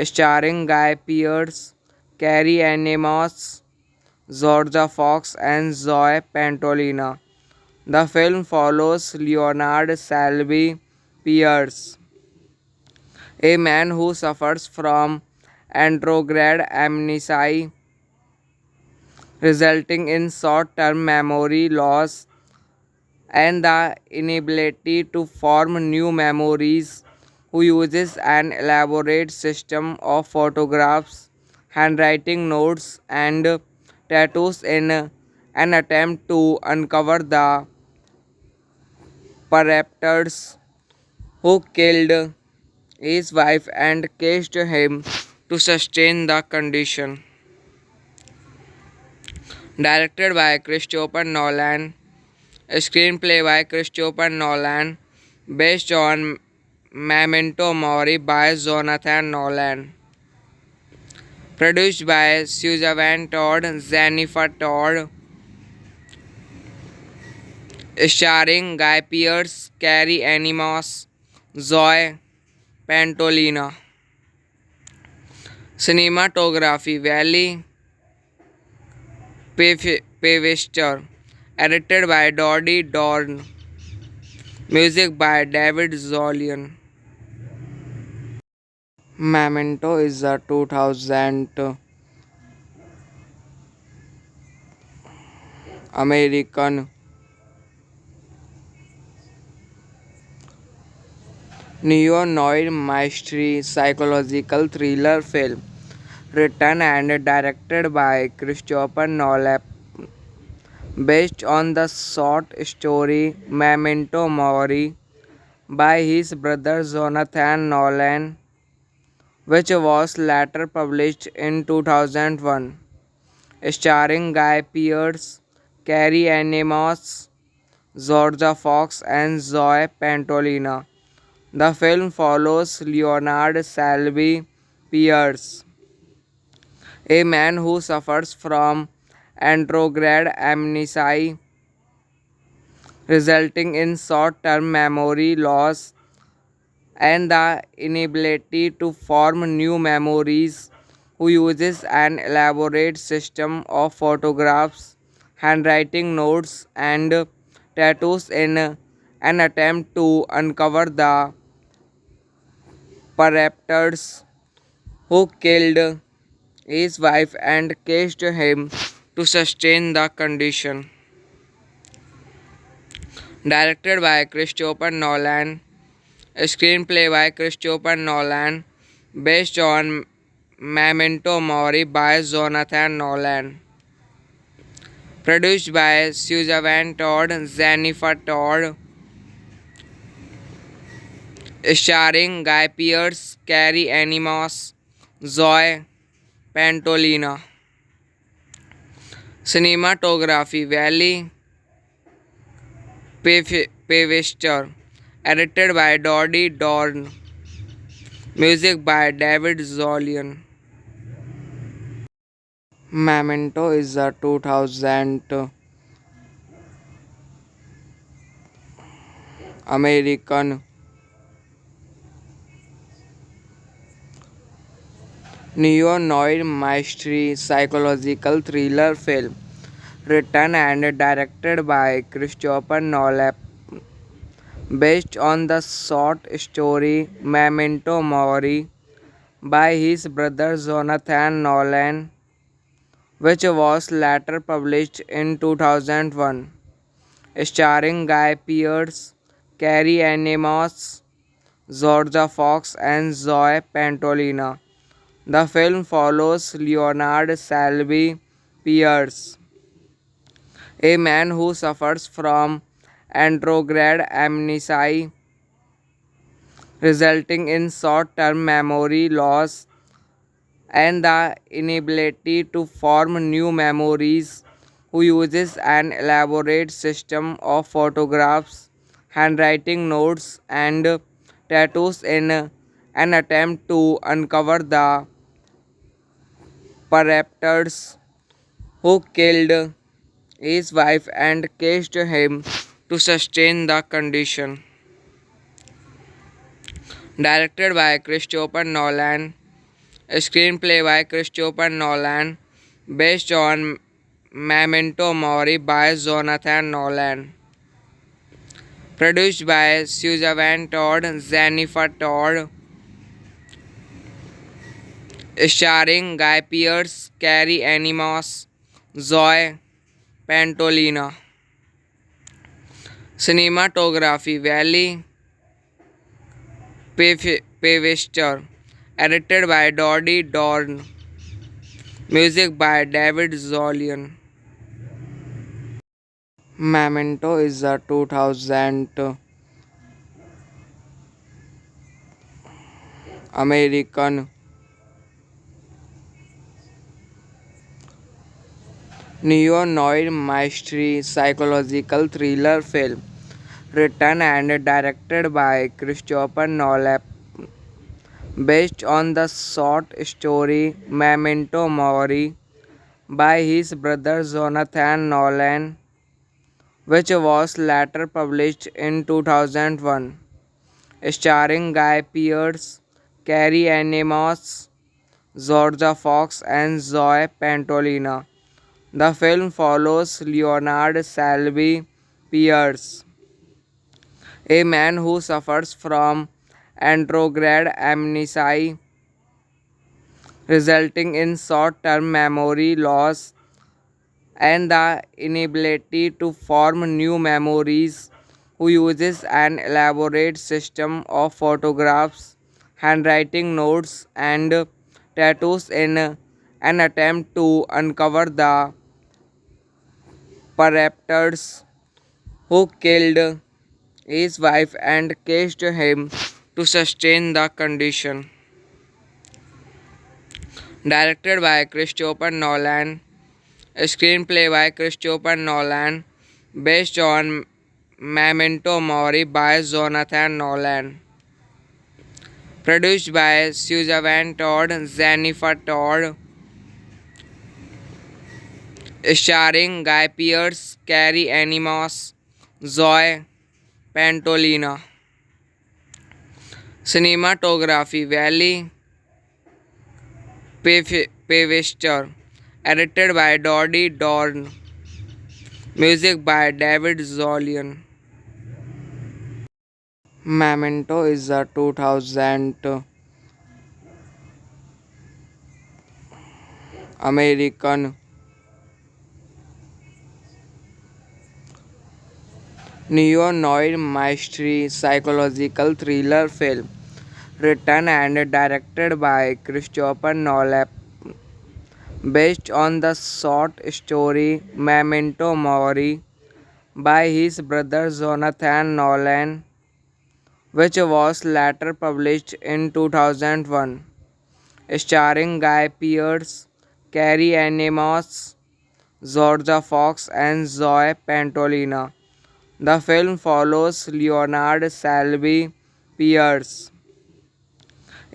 starring Guy Pearce, Carrie Ann Moss, Georgia Fox, and Zoe Pantolina. The film follows Leonard Selby Pierce, a man who suffers from andrograde amnesia, resulting in short term memory loss and the inability to form new memories, who uses an elaborate system of photographs, handwriting notes, and tattoos in an attempt to uncover the perpetrators who killed his wife and cased him to sustain the condition. Directed by Christopher Nolan, a screenplay by Christopher Nolan, based on Memento Mori by Jonathan Nolan. Produced by Suzanne Todd, Jennifer Todd, starring Guy Pearce, Carrie Animos, Zoe Pantolina. Cinematography Valley Pevester, edited by Dodie Dorn. Music by David Zolian. Memento is a 2000 American neo-noir mystery psychological thriller film written and directed by Christopher Nolan, based on the short story Memento Mori by his brother Jonathan Nolan, which was later published in 2001, starring Guy Pearce, Carrie Ann Moss, Georgia Fox, and Zoe Pantolina. The film follows Leonard Selby Pierce, a man who suffers from andrograde amnesia, resulting in short term memory loss and the inability to form new memories, who uses an elaborate system of photographs, handwriting notes, and tattoos in an attempt to uncover the perpetrators who killed his wife and cased him to sustain the condition. Directed by Christopher Nolan, a screenplay by Christopher Nolan, based on Memento Mori by Jonathan Nolan. Produced by Suzanne Todd, Jennifer Todd, starring Guy Pearce, Carrie Animos, Zoe Pantolina. Cinematography Valley Pavester. Edited by Doddy Dorn. Music by David Zolian. Memento is a 2000 American neo-noir mystery psychological thriller film written and directed by Christopher Nolan, based on the short story Memento Mori by his brother Jonathan Nolan, which was later published in 2001, starring Guy Pearce, Carrie Ann Moss, Georgia Fox, and Zoe Pantolina. The film follows Leonard Selby Pierce, a man who suffers from andrograde amnesia, resulting in short term memory loss and the inability to form new memories, who uses an elaborate system of photographs, handwriting notes, and tattoos in an attempt to uncover the perpetrators who killed his wife and cased him to sustain the condition. Directed by Christopher Nolan, screenplay by Christopher Nolan, based on Memento Mori by Jonathan Nolan. Produced by Suzanne Todd, Jennifer Todd, starring Guy Pearce, Carrie Ann Moss, Zoe Pantolina. Cinematography Valley Pavester. Edited by Doddy Dorn. Music by David Zolian. Memento is a 2000 American neo-noir mystery psychological thriller film written and directed by Christopher Nolan, based on the short story Memento Mori by his brother Jonathan Nolan, which was later published in 2001, starring Guy Pearce, Carrie Ann Moss, Georgia Fox, and Zoe Pantolina. The film follows Leonard Selby Pierce, a man who suffers from andrograde amnesia, resulting in short term memory loss and the inability to form new memories, who uses an elaborate system of photographs, handwriting notes, and tattoos in an attempt to uncover the perpetrators who killed his wife and cased him to sustain the condition. Directed by Christopher Nolan, screenplay by Christopher Nolan, based on Memento Mori by Jonathan Nolan. Produced by Suzanne Todd, Jennifer Todd, starring Guy Pearce, Carrie Ann Moss, Zoe Pantolina. Cinematography Valley Pavester. Edited by Doddy Dorn. Music by David Zolian. Memento is a 2000 American neo-noir mystery psychological thriller film written and directed by Christopher Nolan, based on the short story Memento Mori by his brother Jonathan Nolan, which was later published in 2001, starring Guy Pearce, Carrie Ann Moss, Georgia Fox, and Zoe Pantolina. The film follows Leonard Selby Pierce,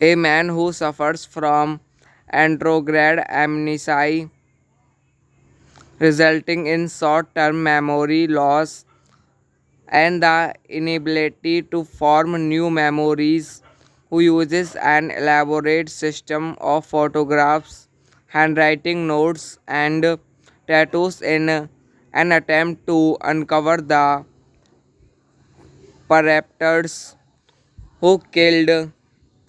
a man who suffers from anterograde amnesia, resulting in short term memory loss and the inability to form new memories, who uses an elaborate system of photographs, handwriting notes, and tattoos in an attempt to uncover the perpetrators who killed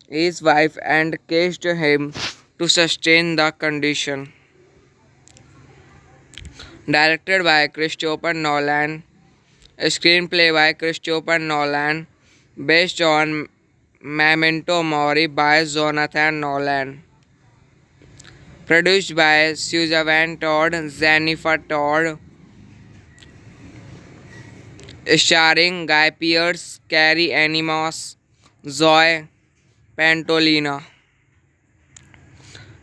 his wife and cased him to sustain the condition. Directed by Christopher Nolan, a screenplay by Christopher Nolan, based on Memento Mori by Jonathan Nolan. Produced by Suzanne Todd, Jennifer Todd, starring Guy Pearce, Carrie Ann Moss, Zoe Pantolina.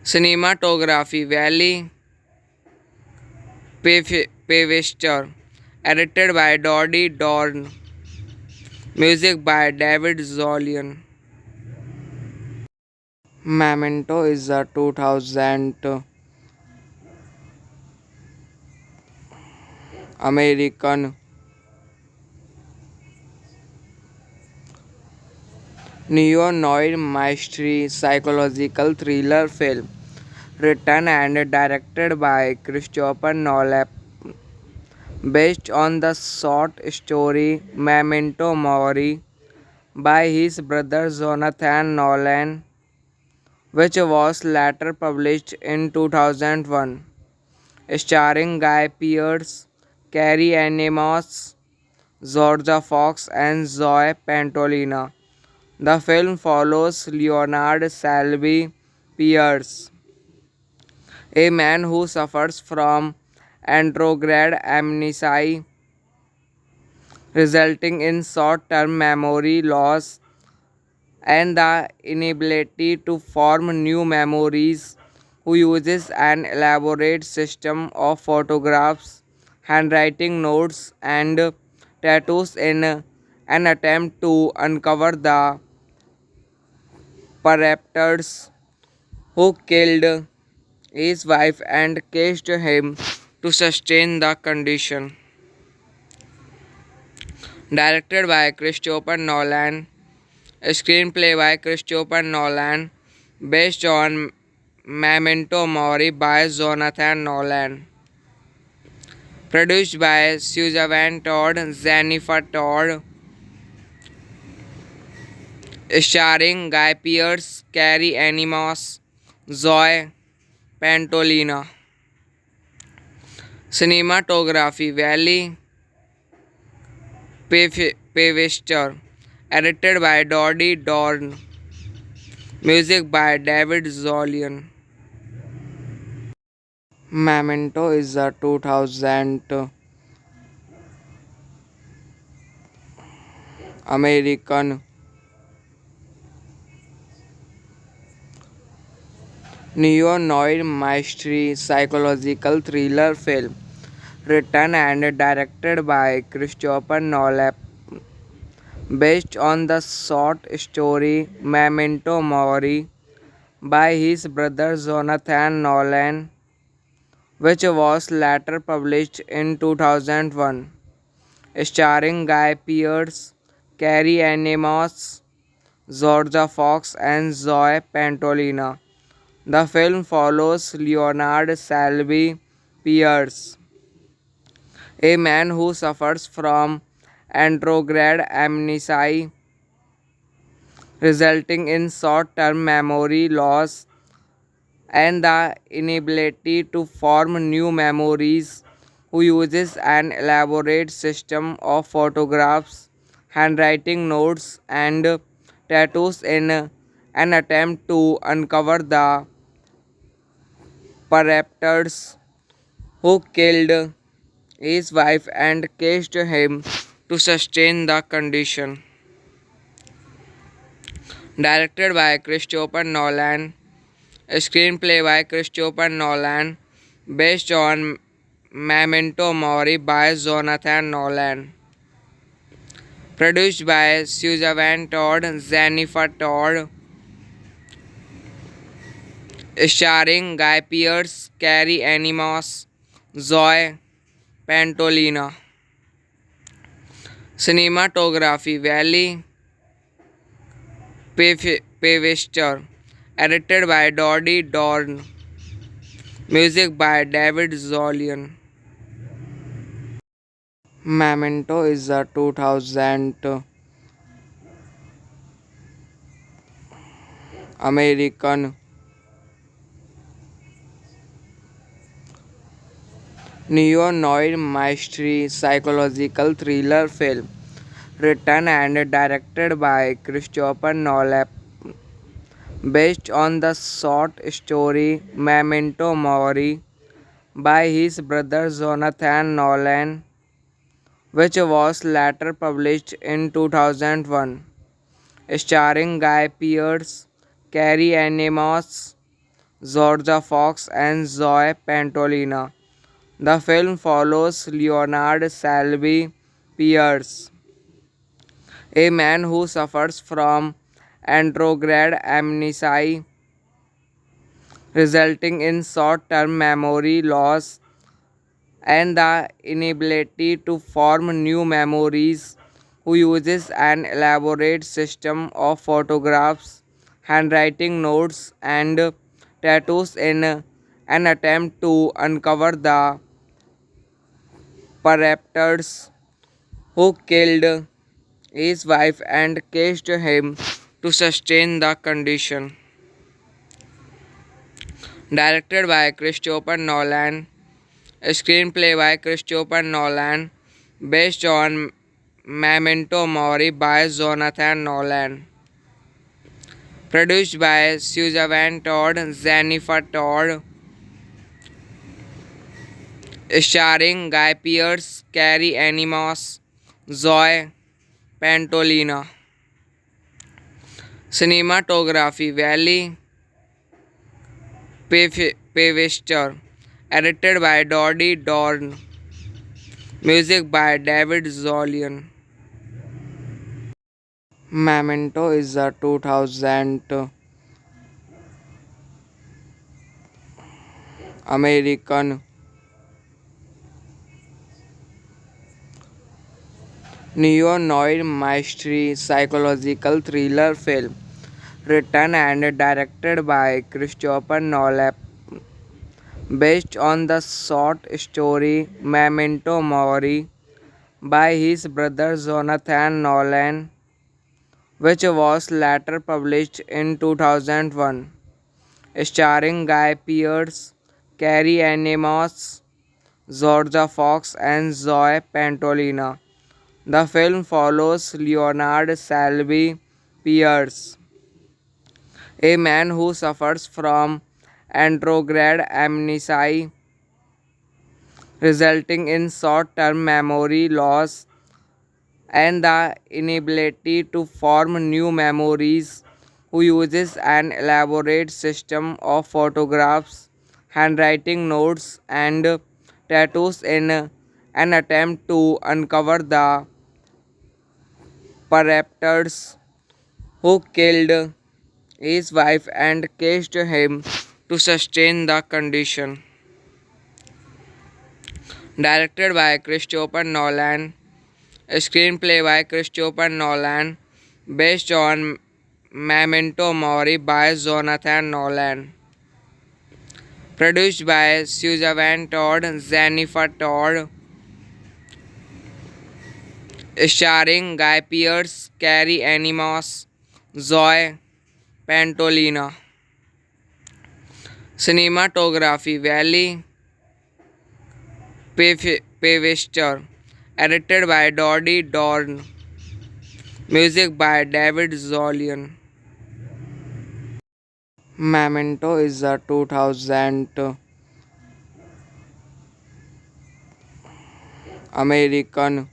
Cinematography Valley Pevester, edited by Dodie Dorn. Music by David Zolian. Memento is a 2000 American neo-noir mystery psychological thriller film written and directed by Christopher Nolan, based on the short story Memento Mori by his brother Jonathan Nolan, which was later published in 2001, starring Guy Pearce, Carrie Ann Moss, Georgia Fox, and Zoe Pantolina. The film follows Leonard Selby Pierce, a man who suffers from anterograde amnesia, resulting in short term memory loss and the inability to form new memories, who uses an elaborate system of photographs, handwriting notes, and tattoos in an attempt to uncover the perpetrators who killed his wife and cased him to sustain the condition. Directed by Christopher Nolan, a screenplay by Christopher Nolan, based on Memento Mori by Jonathan Nolan. Produced by Suzanne Todd, Jennifer Todd, starring Guy Pearce, Carrie Ann Moss, Zoe Pantolina. Cinematography Valley Pevester, edited by Dodie Dorn. Music by David Zolian. Memento is a 2000 American neo-noir mystery psychological thriller film written and directed by Christopher Nolan, based on the short story Memento Mori by his brother Jonathan Nolan, which was later published in 2001, starring Guy Pearce, Carrie Ann Moss, Georgia Fox, and Zoe Pantolina. The film follows Leonard Selby Pierce, a man who suffers from anterograde amnesia, resulting in short term memory loss and the inability to form new memories, who uses an elaborate system of photographs, handwriting notes, and tattoos in an attempt to uncover the perpetrators who killed his wife and cased him to sustain the condition. Directed by Christopher Nolan, Screenplay by Christopher Nolan, based on Memento Mori by Jonathan Nolan. Produced by Suzanne Todd, Jennifer Todd, starring Guy Pearce, Carrie Animos, Zoe Pantolina. Cinematography Valley Pevester, edited by Dodie Dorn. Music by David Zolian. Memento is a 2000 American neo-noir mystery psychological thriller film written and directed by Christopher Nolan, based on the short story Memento Mori by his brother Jonathan Nolan, which was later published in 2001, starring Guy Pearce, Carrie Ann Moss, Georgia Fox, and Zoe Pantolina. The film follows Leonard Selby Pierce, a man who suffers from andrograde amnesia, resulting in short term memory loss and the inability to form new memories, who uses an elaborate system of photographs, handwriting notes, and tattoos in an attempt to uncover the perpetrators who killed his wife and cased him to sustain the condition. Directed by Christopher Nolan, screenplay by Christopher Nolan, based on Memento Mori by Jonathan Nolan. Produced by Suzanne Todd, Jennifer Todd, starring Guy Pearce, Carrie Animos, Zoe Pantolina. Cinematography Valley Pevester, edited by Dodie Dorn. Music by David Zolian. Memento is a 2000 American neo-noir mystery psychological thriller film written and directed by Christopher Nolan, based on the short story Memento Mori by his brother Jonathan Nolan, which was later published in 2001, starring Guy Pearce, Carrie Ann Moss, Georgia Fox, and Zoe Pantolina. The film follows Leonard Selby Pierce, a man who suffers from andrograde amnesia, resulting in short term memory loss and the inability to form new memories, who uses an elaborate system of photographs, handwriting notes, and tattoos in an attempt to uncover the perpetrators who killed his wife and cased him to sustain the condition. Directed by Christopher Nolan, screenplay by Christopher Nolan, based on Memento Mori by Jonathan Nolan. Produced by Suzanne Todd, Jennifer Todd, starring Guy Pearce, Carrie Ann Moss, Zoe Pantolina. Cinematography Valley Pevester, edited by Dodie Dorn. Music by David Zolian. Memento is a 2000 American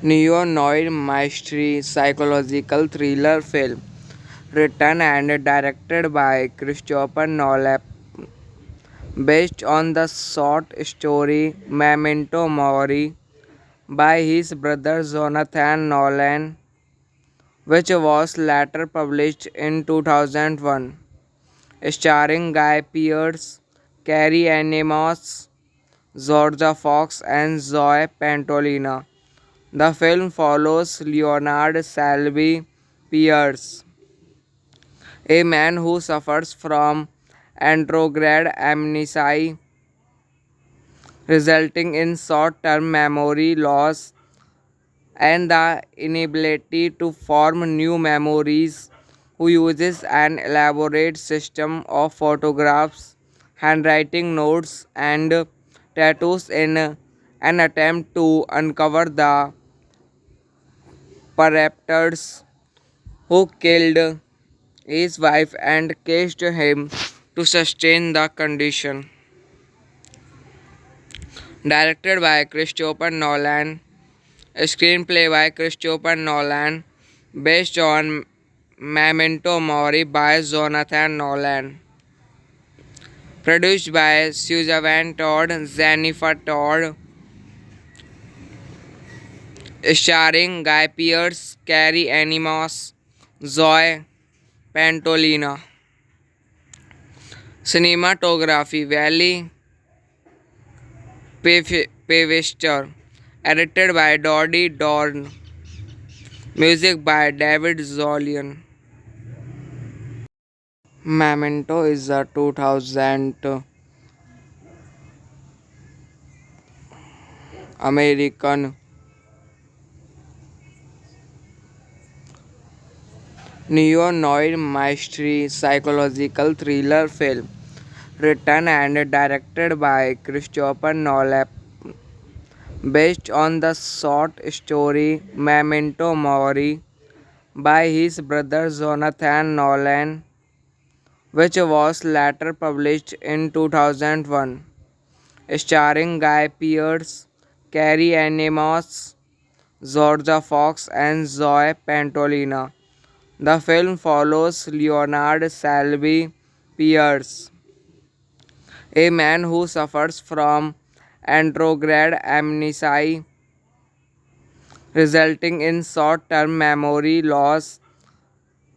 Neo-noir mystery psychological thriller film written and directed by Christopher Nolan based on the short story Memento Mori by his brother Jonathan Nolan, which was later published in 2001, starring Guy Pearce, Carrie Ann Moss, Georgia Fox, and Zoe Pantolina. The film follows Leonard Selby Pierce, a man who suffers from anterograde amnesia, resulting in short term memory loss and the inability to form new memories, who uses an elaborate system of photographs, handwriting notes, and tattoos in an attempt to uncover the perpetrators who killed his wife and cased him to sustain the condition. Directed by Christopher Nolan, a screenplay by Christopher Nolan, based on Memento Mori by Jonathan Nolan. Produced by Suzanne Todd, Jennifer Todd, starring Guy Pearce, Carrie Ann Moss, Zoe Pantolina. Cinematography Valley Pevester, edited by Dodie Dorn. Music by David Zolian. Memento is a 2000 American neo-noir mystery psychological thriller film written and directed by Christopher Nolan based on the short story Memento Mori by his brother Jonathan Nolan, which was later published in 2001, starring Guy Pearce, Carrie Ann Moss, Georgia Fox, and Zoe Pantolina. The film follows Leonard Selby Pierce, a man who suffers from anterograde amnesia, resulting in short term memory loss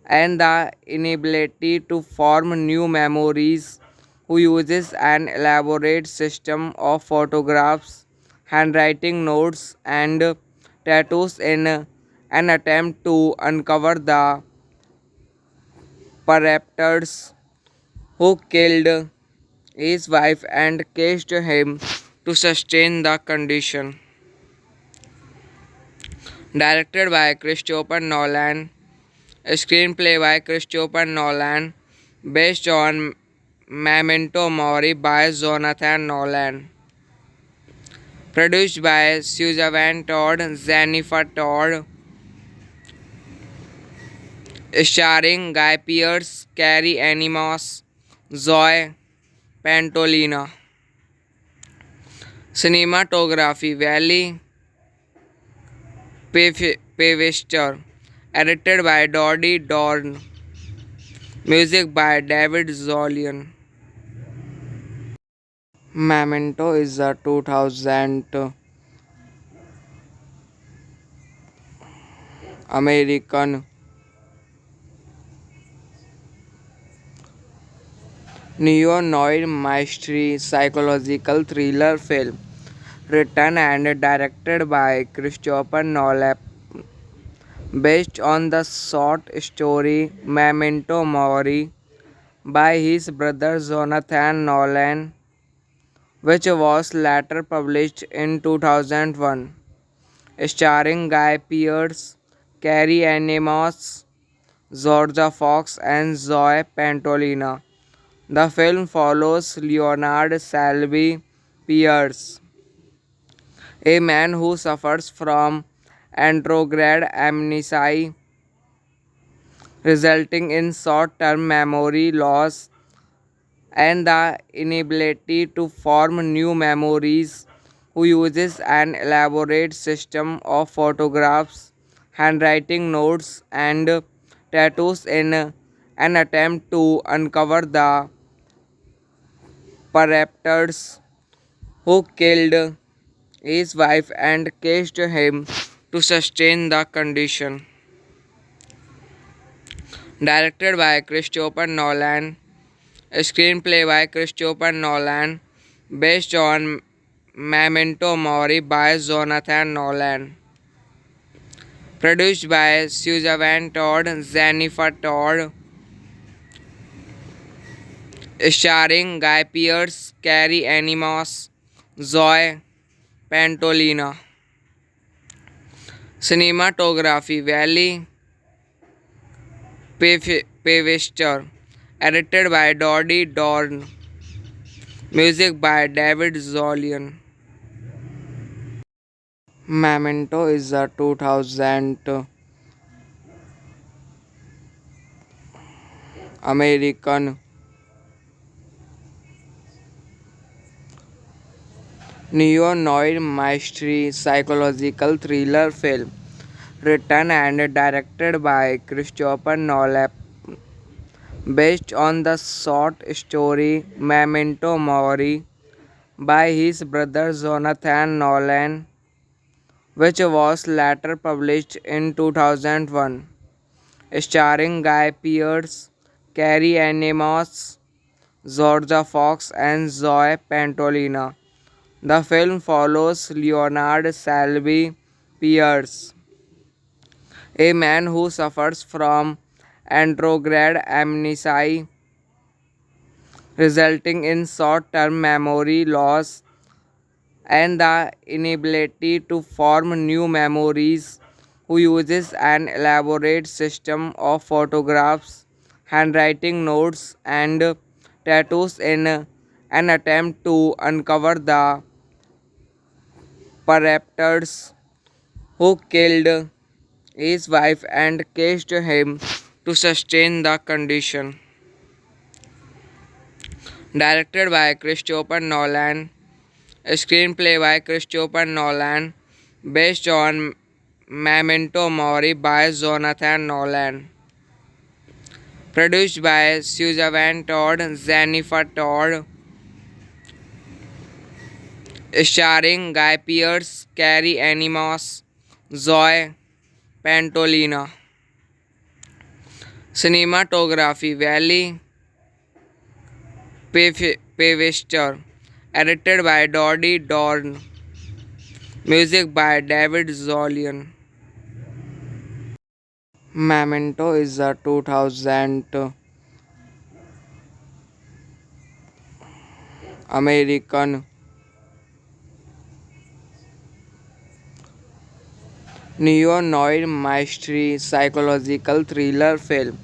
and the inability to form new memories, who uses an elaborate system of photographs, handwriting notes, and tattoos in an attempt to uncover the perpetrators who killed his wife and cased him to sustain the condition. Directed by Christopher Nolan, a screenplay by Christopher Nolan, based on Memento Mori by Jonathan Nolan. Produced by Suzanne Todd, Jennifer Todd, starring Guy Pearce, Carrie Ann Moss, Zoe Pantolina. Cinematography Valley Pevester, edited by Dodie Dorn. Music by David Zolian. Memento is a 2000 American neo-noir mystery psychological thriller film written and directed by Christopher Nolan based on the short story Memento Mori by his brother Jonathan Nolan, which was later published in 2001, starring Guy Pearce, Carrie Ann Moss, Georgia Fox, and Zoe Pantolina. The film follows Leonard Selby Pierce, a man who suffers from anterograde amnesia, resulting in short term memory loss and the inability to form new memories, who uses an elaborate system of photographs, handwriting notes, and tattoos in an attempt to uncover the perpetrators who killed his wife and caged him to sustain the condition. Directed by Christopher Nolan, a screenplay by Christopher Nolan, based on Memento Mori by Jonathan Nolan. Produced by Suzanne Todd, Jennifer Todd, starring Guy Pearce, Carrie Animos, Zoe Pantolina. Cinematography Valley Pavester, edited by Dodie Dorn. Music by David Zolian. Memento is a 2000 American neo-noir mystery psychological thriller film written and directed by Christopher Nolan, based on the short story Memento Mori by his brother Jonathan Nolan, which was later published in 2001, starring Guy Pearce, Carrie Ann Moss, Georgia Fox, and Zoe Pantolina. The film follows Leonard Selby Pierce, a man who suffers from andrograde amnesia, resulting in short term memory loss and the inability to form new memories, who uses an elaborate system of photographs, handwriting notes, and tattoos in an attempt to uncover the perpetrators who killed his wife and caged him to sustain the condition. Directed by Christopher Nolan, a screenplay by Christopher Nolan, based on Memento Mori by Jonathan Nolan. Produced by Suzanne Todd, Jennifer Todd, starring Guy Pearce, Carrie Animos, Zoe Pantolina. Cinematography Valley Pavester, edited by Dodie Dorn. Music by David Zolian. Memento is a 2000 American neo-noir mystery psychological thriller film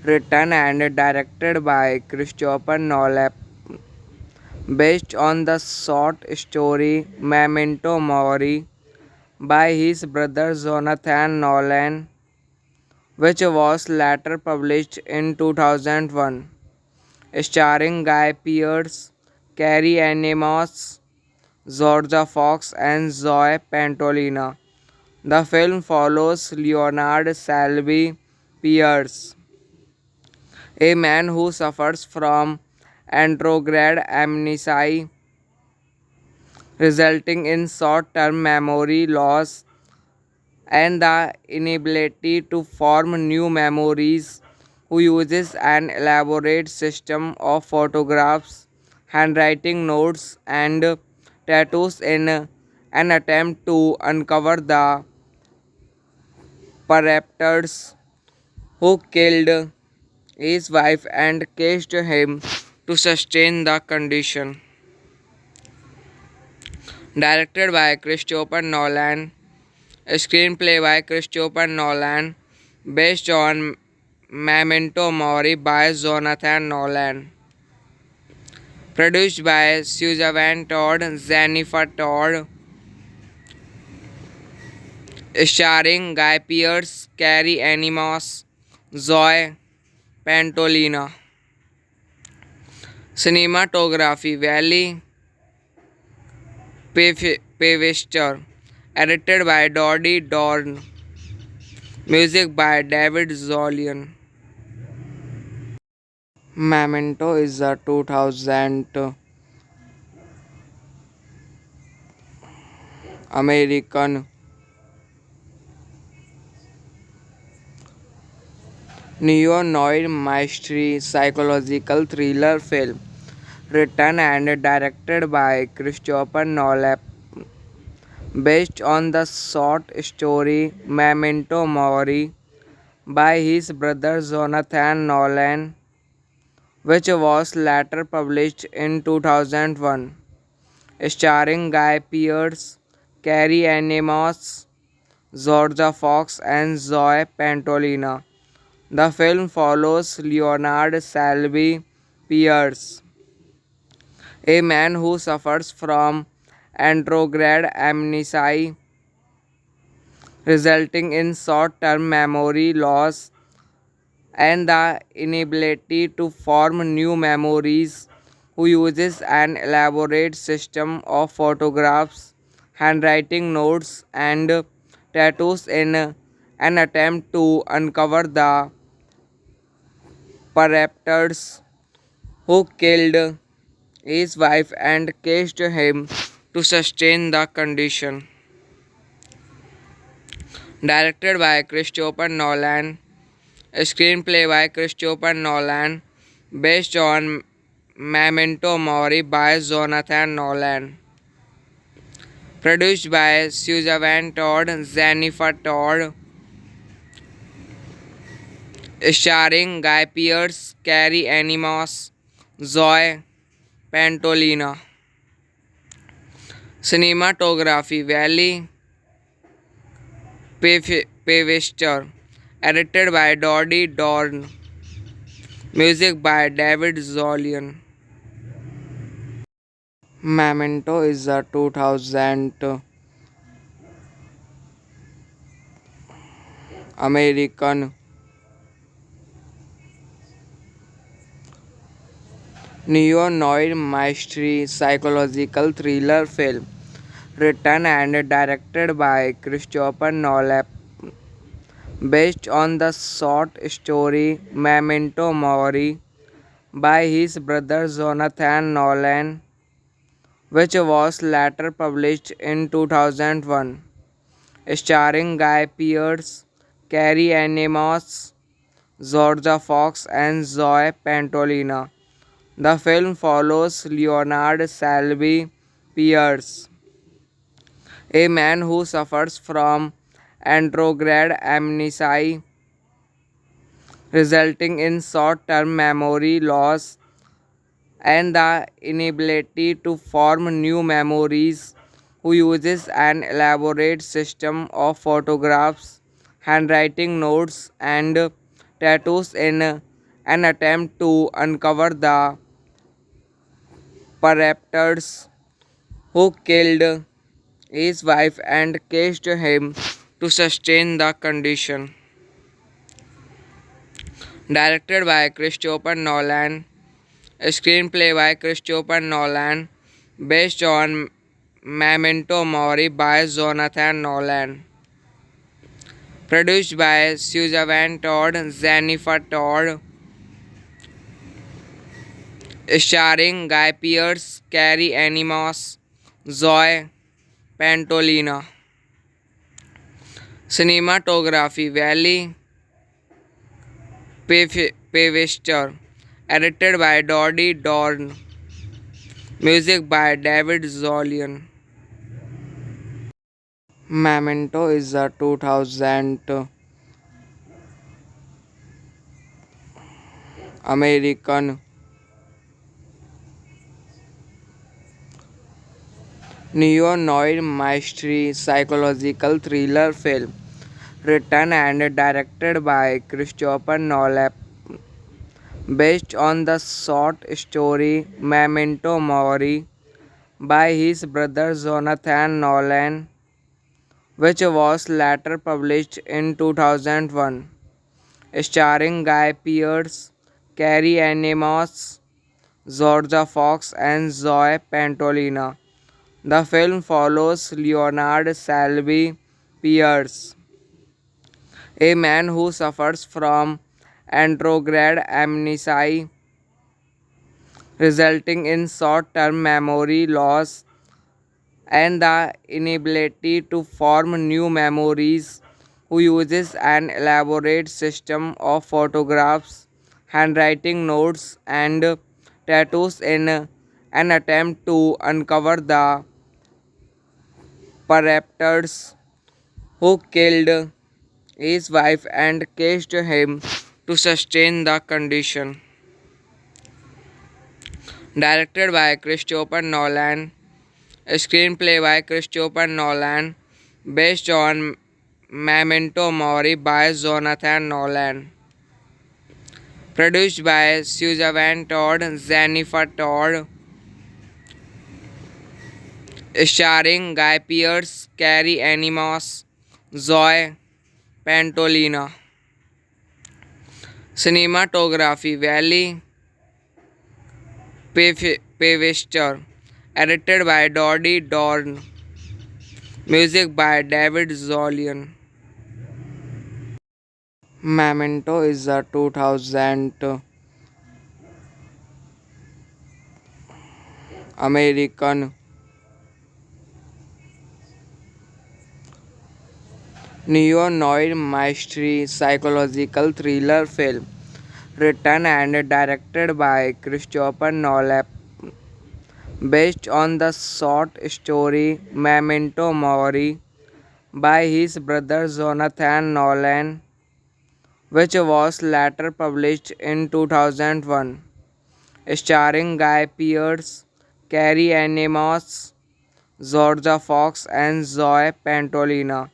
written and directed by Christopher Nolan, based on the short story Memento Mori by his brother Jonathan Nolan, which was later published in 2001, starring Guy Pearce, Carrie Ann Moss, Georgia Fox, and Zoe Pantolina. The film follows Leonard Selby Pierce, a man who suffers from andrograde amnesia, resulting in short term memory loss and the inability to form new memories, who uses an elaborate system of photographs, handwriting notes, and tattoos in an attempt to uncover the perpetrators who killed his wife and caged him to sustain the condition. Directed by Christopher Nolan, a screenplay by Christopher Nolan, based on Memento Mori by Jonathan Nolan. Produced by Suzanne Todd, Jennifer Todd, starring Guy Pearce, Carrie Ann Moss, Zoe Pantolina. Cinematography Valley Pevester, edited by Doddy Dorn, music by David Zolian. Memento is a 2000 American neo-noir mystery psychological thriller film written and directed by Christopher Nolan, based on the short story Memento Mori by his brother Jonathan Nolan, which was later published in 2001, starring Guy Pearce, Carrie Ann Moss, Georgia Fox, and Zoe Pantolina. The film follows Leonard Selby Pierce, a man who suffers from andrograde amnesia, resulting in short term memory loss and the inability to form new memories, who uses an elaborate system of photographs, handwriting notes, and tattoos in an attempt to uncover the perpetrators who killed his wife and cased him to sustain the condition. Directed by Christopher Nolan, a screenplay by Christopher Nolan, based on Memento Mori by Jonathan Nolan. Produced by Suzanne Todd, Jennifer Todd, starring Guy Pearce, Carrie Ann Moss, Zoe Pantolina. Cinematography Valley Pevester, edited by Doddy Dorn, music by David Zolian. Memento is a 2000 American neo-noir mystery psychological thriller film written and directed by Christopher Nolan, based on the short story Memento Mori by his brother Jonathan Nolan, which was later published in 2001, starring Guy Pearce, Carrie Ann Moss, Georgia Fox, and Zoe Pantolina. The film follows Leonard Selby Pierce, a man who suffers from andrograde amnesia, resulting in short term memory loss and the inability to form new memories, who uses an elaborate system of photographs, handwriting notes, and tattoos in an attempt to uncover the perpetrators who killed his wife and cased him to sustain the condition. Directed by Christopher Nolan, a screenplay by Christopher Nolan, based on Memento Mori by Jonathan Nolan. Produced by Suzanne Todd, Jennifer Todd, starring Guy Pearce, Carrie Ann Moss, Zoe Pantolina. Cinematography Valley Pevester, edited by Doddy Dorn, music by David Zolian. Memento is a 2000 American neo-noir mystery psychological thriller film written and directed by Christopher Nolan, based on the short story Memento Mori by his brother Jonathan Nolan, which was later published in 2001, starring Guy Pearce, Carrie Ann Moss, Georgia Fox, and Zoe Pantolina. The film follows Leonard Salvi Pierce, a man who suffers from anterograde amnesia, resulting in short term memory loss and the inability to form new memories, who uses an elaborate system of photographs, handwriting notes, and tattoos in an attempt to uncover the perpetrators who killed his wife and cased him to sustain the condition. Directed by Christopher Nolan, a screenplay by Christopher Nolan, based on Memento Mori by Jonathan Nolan. Produced by Suzanne Todd, Jennifer Todd, starring Guy Pearce, Carrie Animos, Zoe Pantolina. Cinematography Valley Pavester, edited by Dodie Dorn. Music by David Zolian. Memento is a 2000 American neo-noir mystery psychological thriller film written and directed by Christopher Nolan, based on the short story Memento Mori by his brother Jonathan Nolan, which was later published in 2001, starring Guy Pearce, Carrie Ann Moss, Georgia Fox, and Zoe Pantolina.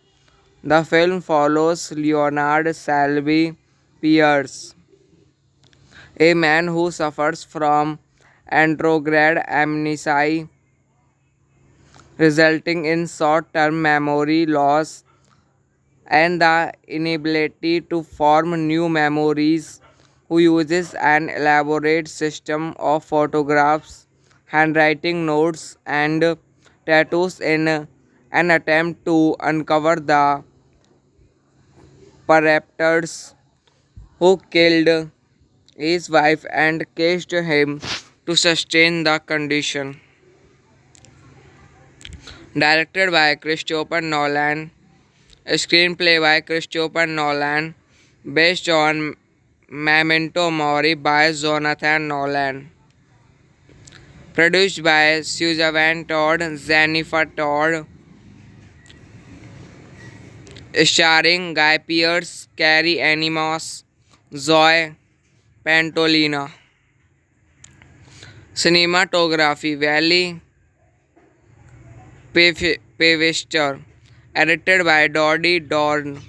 The film follows Leonard Salvi Pierce, a man who suffers from anterograde amnesia, resulting in short term memory loss and the inability to form new memories, who uses an elaborate system of photographs, handwriting notes, and tattoos in an attempt to uncover the perpetrators who killed his wife and cased him to sustain the condition. Directed by Christopher Nolan, a screenplay by Christopher Nolan, based on Memento Mori by Jonathan Nolan. Produced by Suzanne Todd, Jennifer Todd, starring Guy Pearce, Carrie Animos, Zoe Pantolina. Cinematography Valley Pavester, edited by Dodie Dorn.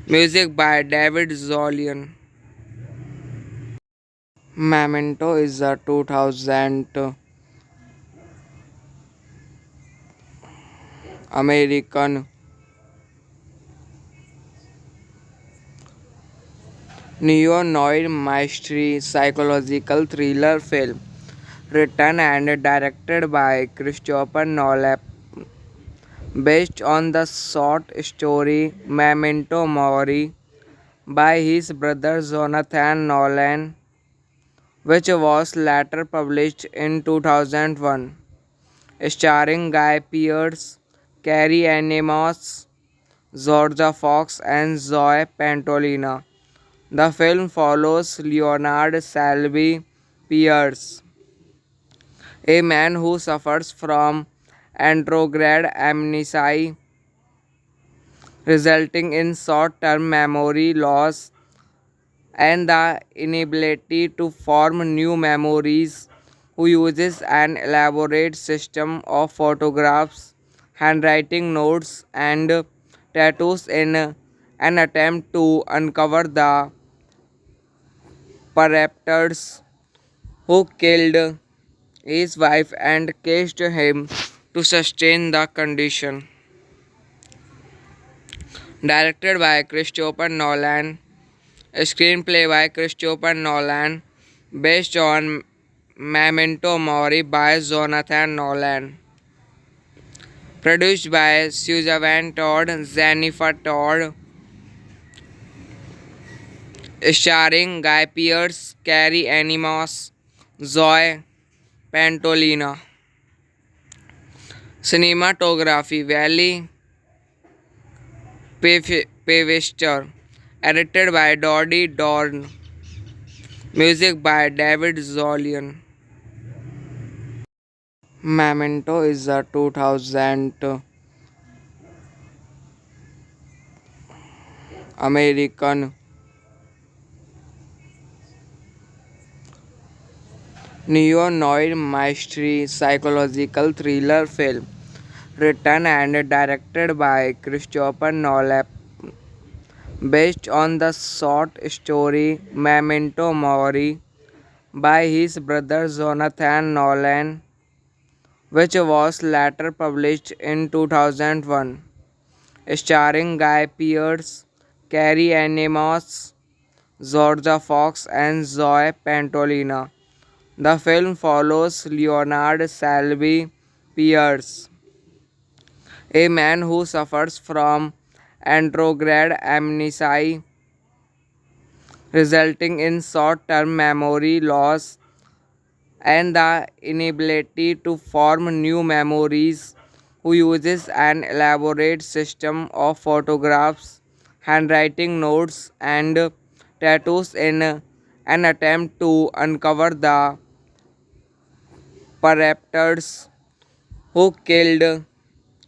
Music by David Zolian. Memento is a 2000 American neo-noir mystery psychological thriller film written and directed by Christopher Nolan, based on the short story Memento Mori by his brother Jonathan Nolan, which was later published in 2001, starring Guy Pearce, Carrie Ann Moss, Georgia Fox, and Zoe Pantolina. The film follows Leonard Salvi Pierce, a man who suffers from anterograde amnesia, resulting in short term memory loss and the inability to form new memories, who uses an elaborate system of photographs, handwriting notes, and tattoos in an attempt to uncover the perpetrators who killed his wife and cased him to sustain the condition. Directed by Christopher Nolan, a screenplay by Christopher Nolan, based on Memento Mori by Jonathan Nolan. Produced by Suzanne Todd, Jennifer Todd, starring Guy Pearce, Carrie Animos, Zoe Pantolina. Cinematography Valley Pevester, edited by Dodie Dorn, music by David Zolian. Memento is a 2000 American neo-noir mystery psychological thriller film written and directed by Christopher Nolan, based on the short story Memento Mori by his brother Jonathan Nolan, which was later published in 2001, starring Guy Pearce, Carrie Ann Moss, Georgia Fox, and Zoe Pantolina. The film follows Leonard Selby Pierce, a man who suffers from andrograde amnesia, resulting in short term memory loss and the inability to form new memories, who uses an elaborate system of photographs, handwriting notes, and tattoos in an attempt to uncover the perpetrators who killed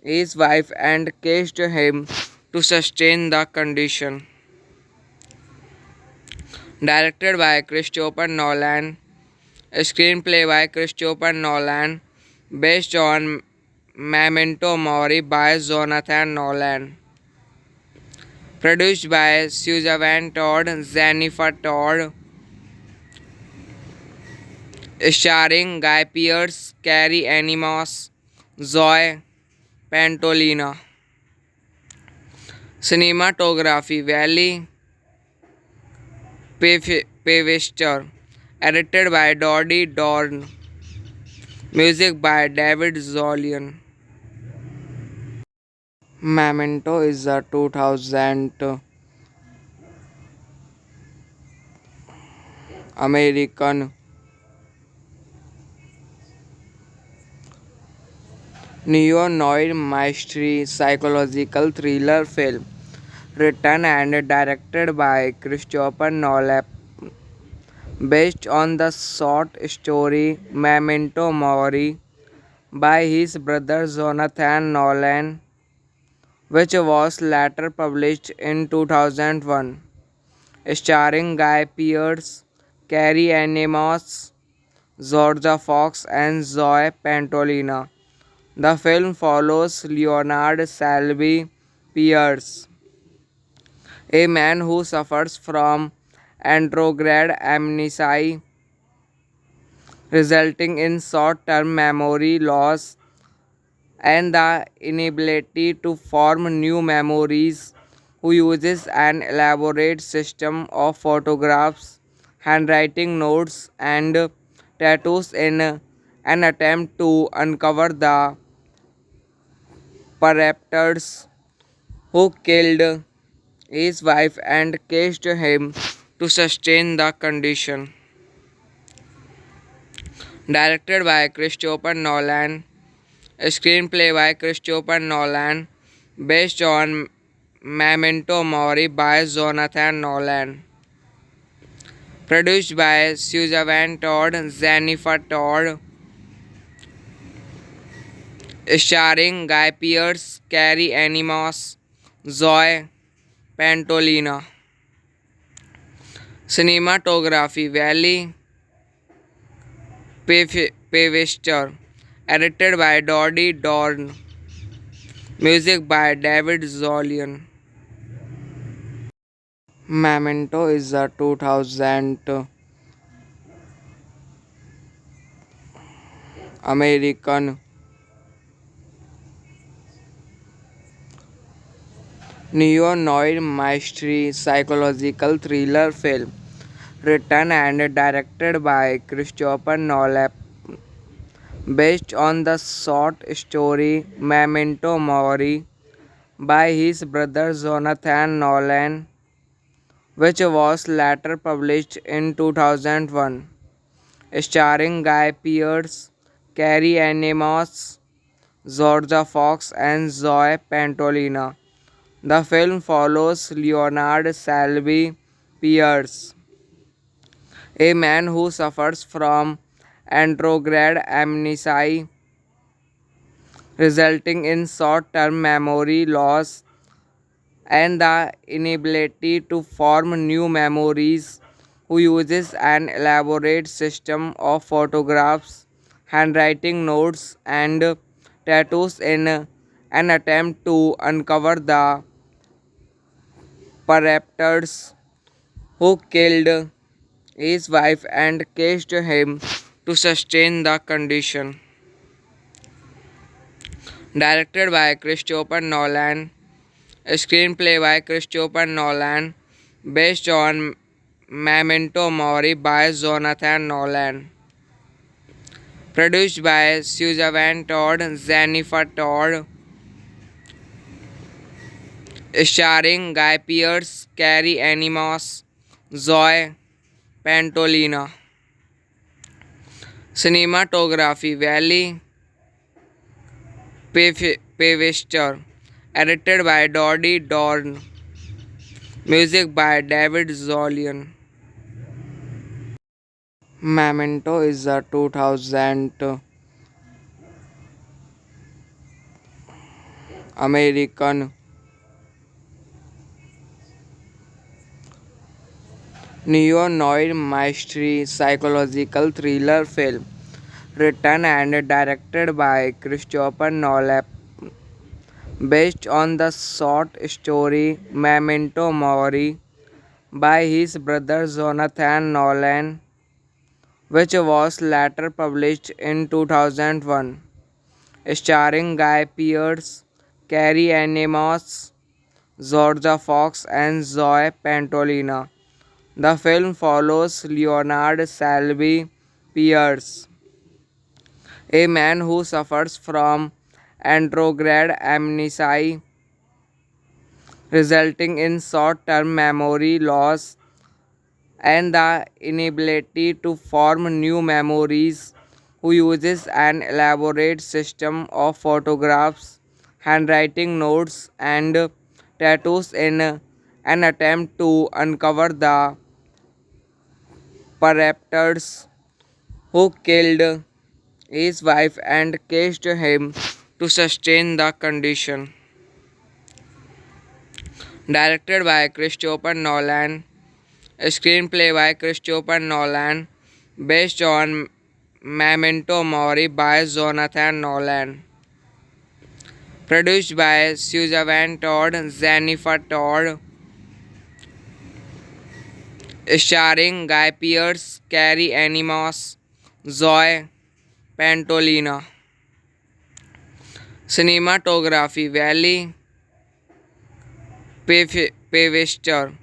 his wife and cased him to sustain the condition. Directed by Christopher Nolan, a screenplay by Christopher Nolan, based on Memento Mori by Jonathan Nolan. Produced by Suzanne Todd, Jennifer Todd, starring Guy Pearce, Carrie Animos, Zoe Pantolina. Cinematography Valley Pevester, edited by Dodie Dorn, music by David Zolian. Memento is a 2000 American neo-noir mystery psychological thriller film written and directed by Christopher Nolan, based on the short story Memento Mori by his brother Jonathan Nolan, which was later published in 2001, starring Guy Pearce, Carrie Ann Moss, Georgia Fox, and Zoe Pantolina. The film follows Leonard Selby Pierce, a man who suffers from andrograde amnesia, resulting in short term memory loss and the inability to form new memories, who uses an elaborate system of photographs, handwriting notes, and tattoos in an attempt to uncover the perpetrators who killed his wife and cased him to sustain the condition. Directed by Christopher Nolan, a screenplay by Christopher Nolan, based on Memento Mori by Jonathan Nolan. Produced by Suzanne Todd, Jennifer Todd, starring Guy Pearce, Carrie Animos, Zoe Pantolina. Cinematography Valley Pevester, edited by Dodie Dorn, music by David Zolian. Memento is a 2000 American neo-noir mystery psychological thriller film written and directed by Christopher Nolan, based on the short story Memento Mori by his brother Jonathan Nolan, which was later published in 2001, starring Guy Pearce, Carrie Ann Moss, Georgia Fox, and Zoe Pantolina. The film follows Leonard Selby Pierce, a man who suffers from anterograde amnesia, resulting in short term memory loss and the inability to form new memories, who uses an elaborate system of photographs, handwriting notes, and tattoos in an attempt to uncover the perpetrators who killed his wife and cased him to sustain the condition. Directed by Christopher Nolan, a screenplay by Christopher Nolan, based on Memento Mori by Jonathan Nolan. Produced by Suzanne Todd, Jennifer Todd, starring Guy Pearce, Carrie Ann Moss, Zoe Pantolina. Cinematography Valley Pavester, edited by Dodie Dorn. Music by David Zolian. Memento is a 2000 American neo-noir mystery psychological thriller film written and directed by Christopher Nolan, based on the short story Memento Mori by his brother Jonathan Nolan, which was later published in 2001, starring Guy Pearce, Carrie Ann Moss, Georgia Fox, and Zoe Pantolina. The film follows Leonard Selby Pierce, a man who suffers from anterograde amnesia, resulting in short term memory loss and the inability to form new memories, who uses an elaborate system of photographs, handwriting notes, and tattoos in an attempt to uncover the perpetrators who killed his wife and cased him to sustain the condition. Directed by Christopher Nolan, a screenplay by Christopher Nolan, based on Memento Mori by Jonathan Nolan. Produced by Suzanne Todd, Jennifer Todd, starring Guy Pearce, Carrie Ann Moss, Zoe Pantolina. Cinematography Valley Pavester,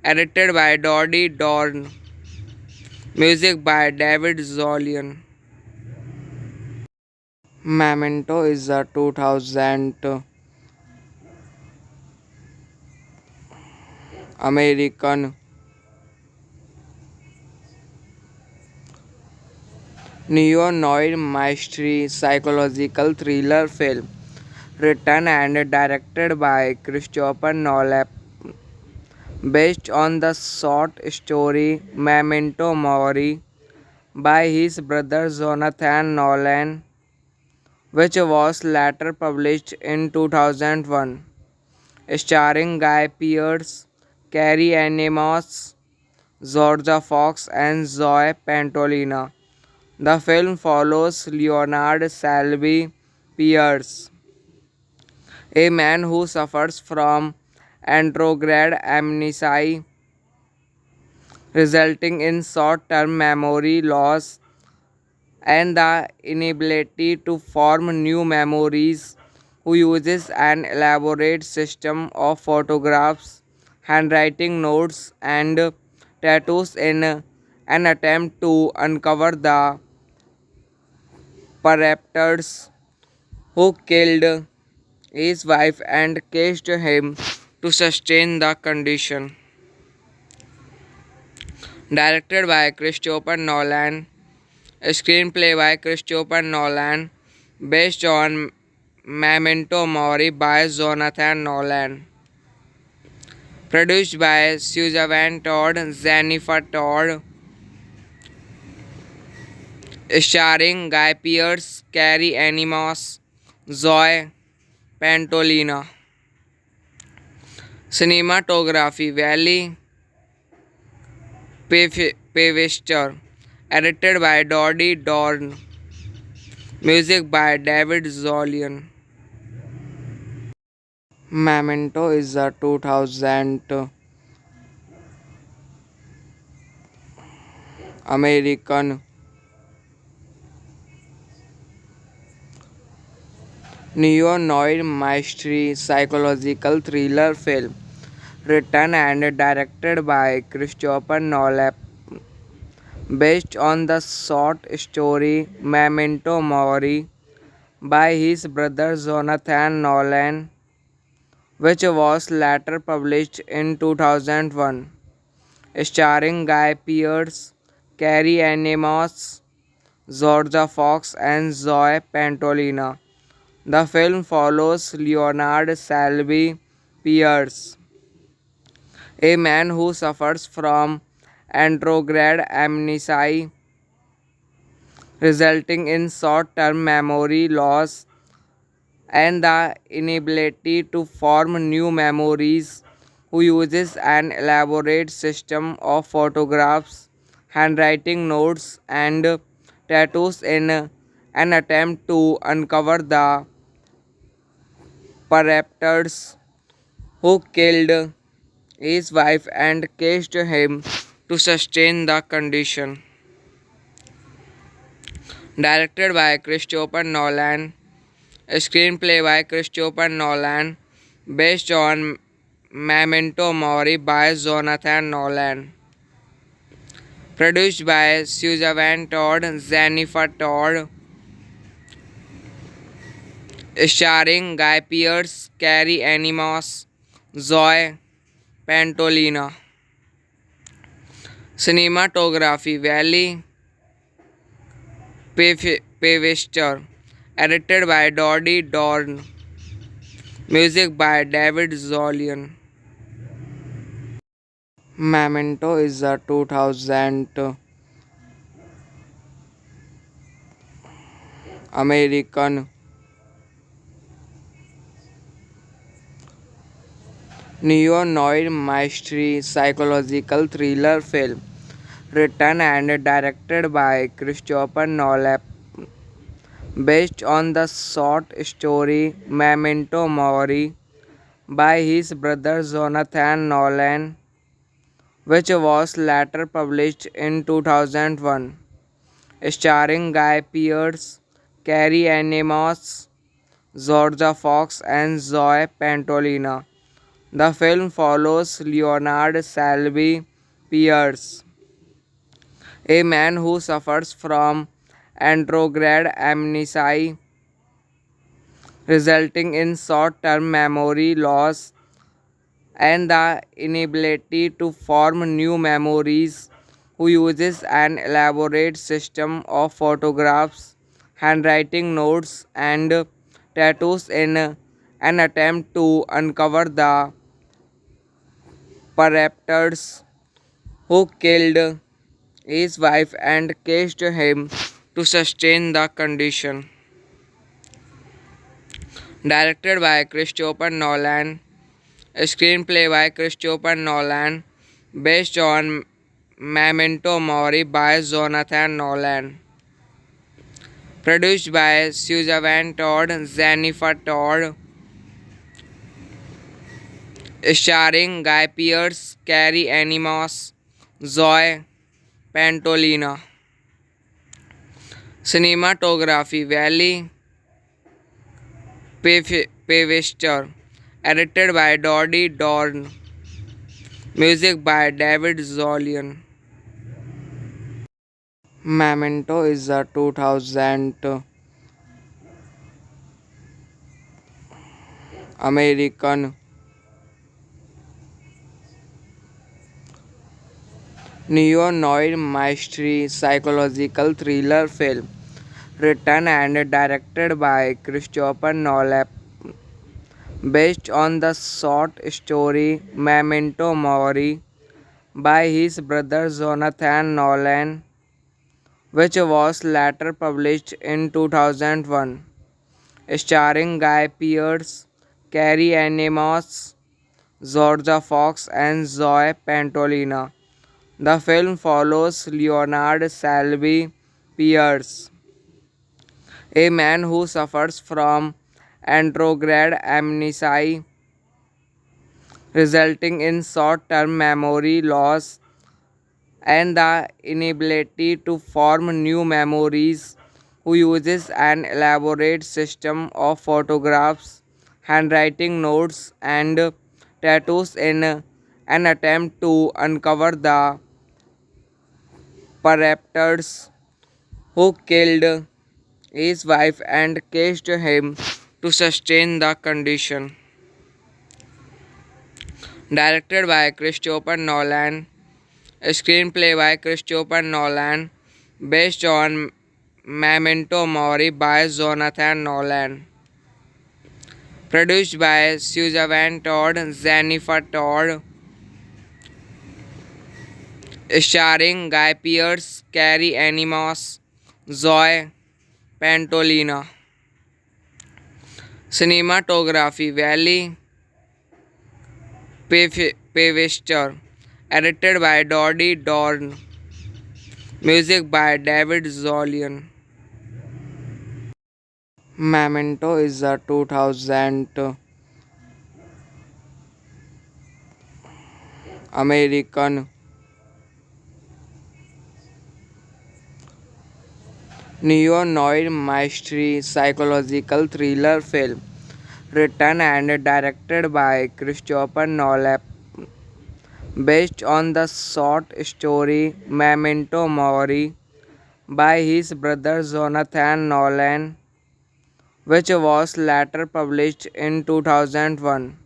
edited by Dodie Dorn. Music by David Zolian. Memento is a 2000 American neo-noir mystery psychological thriller film written and directed by Christopher Nolan, based on the short story Memento Mori by his brother Jonathan Nolan, which was later published in 2001, starring Guy Pearce, Carrie Ann Moss, Georgia Fox, and Zoe Pantolina. The film follows Leonard Selby Pierce, a man who suffers from anterograde amnesia, resulting in short term memory loss and the inability to form new memories, who uses an elaborate system of photographs, handwriting notes, and tattoos in an attempt to uncover the Paraptors who killed his wife and caged him to sustain the condition. Directed by Christopher Nolan, a screenplay by Christopher Nolan, based on Memento Mori by Jonathan Nolan. Produced by Suzanne Todd, Jennifer Todd, starring Guy Pearce, Carrie Animos, Zoe Pantolina. Cinematography Valley Pevester. Edited by Dodie Dorn. Music by David Zolian. Memento is a 2000 American neo-noir mystery psychological thriller film written and directed by Christopher Nolan, based on the short story Memento Mori by his brother Jonathan Nolan, which was later published in 2001, starring Guy Pearce, Carrie Ann Moss, Georgia Fox, and Zoe Pantolina. The film follows Leonard Selby Pierce, a man who suffers from anterograde amnesia, resulting in short term memory loss and the inability to form new memories, who uses an elaborate system of photographs, handwriting notes, and tattoos in an attempt to uncover the perpetrators who killed his wife and caged him to sustain the condition. Directed by Christopher Nolan, a screenplay by Christopher Nolan, based on Memento Mori by Jonathan Nolan. Produced by Suzanne Todd, Jennifer Todd, starring Guy Pearce, Carrie Animos, Zoe Pantolina. Cinematography Valley Pevester. Edited by Dodie Dorn. Music by David Zolian. Memento is a 2000 American neo-noir mystery psychological thriller film written and directed by Christopher Nolan, based on the short story Memento Mori by his brother Jonathan Nolan, which was later published in 2001, starring Guy Pearce, Carrie Ann Moss, Georgia Fox, and Zoe Pantolina. The film follows Leonard Selby Pierce, a man who suffers from anterograde amnesia, resulting in short term memory loss and the inability to form new memories, who uses an elaborate system of photographs, handwriting notes, and tattoos in an attempt to uncover the perpetrators who killed his wife and caged him to sustain the condition. Directed by Christopher Nolan, a screenplay by Christopher Nolan, based on Memento Mori by Jonathan Nolan. Produced by Suzanne Todd, Jennifer Todd, starring Guy Pearce, Carrie Animos, Zoe Pantolina. Cinematography Valley Pevester. Edited by Dodie Dorn. Music by David Zolian. Memento is a 2000 American neo-noir mystery psychological thriller film written and directed by Christopher Nolan based on the short story Memento Mori by his brother Jonathan Nolan, which was later published in 2001, starring Guy Pearce, Carrie Ann Moss, Georgia Fox, and Zoe Pantolina. The film follows Leonard Selby Pierce, a man who suffers from anterograde amnesia, resulting in short term memory loss and the inability to form new memories, who uses an elaborate system of photographs, handwriting notes, and tattoos in an attempt to uncover the perpetrators who killed his wife and cased him to sustain the condition. Directed by Christopher Nolan, a screenplay by Christopher Nolan, based on Memento Mori by Jonathan Nolan. Produced by Suzanne Todd, Jennifer Todd, starring Guy Pearce, Carrie Ann Moss, Zoe Pantolina. Cinematography Valley Pavester, edited by Dodie Dorn. Music by David Zolian. Memento is a 2000 American neo-noir mystery psychological thriller film written and directed by Christopher Nolan based on the short story Memento Mori by his brother Jonathan Nolan, which was later published in 2001,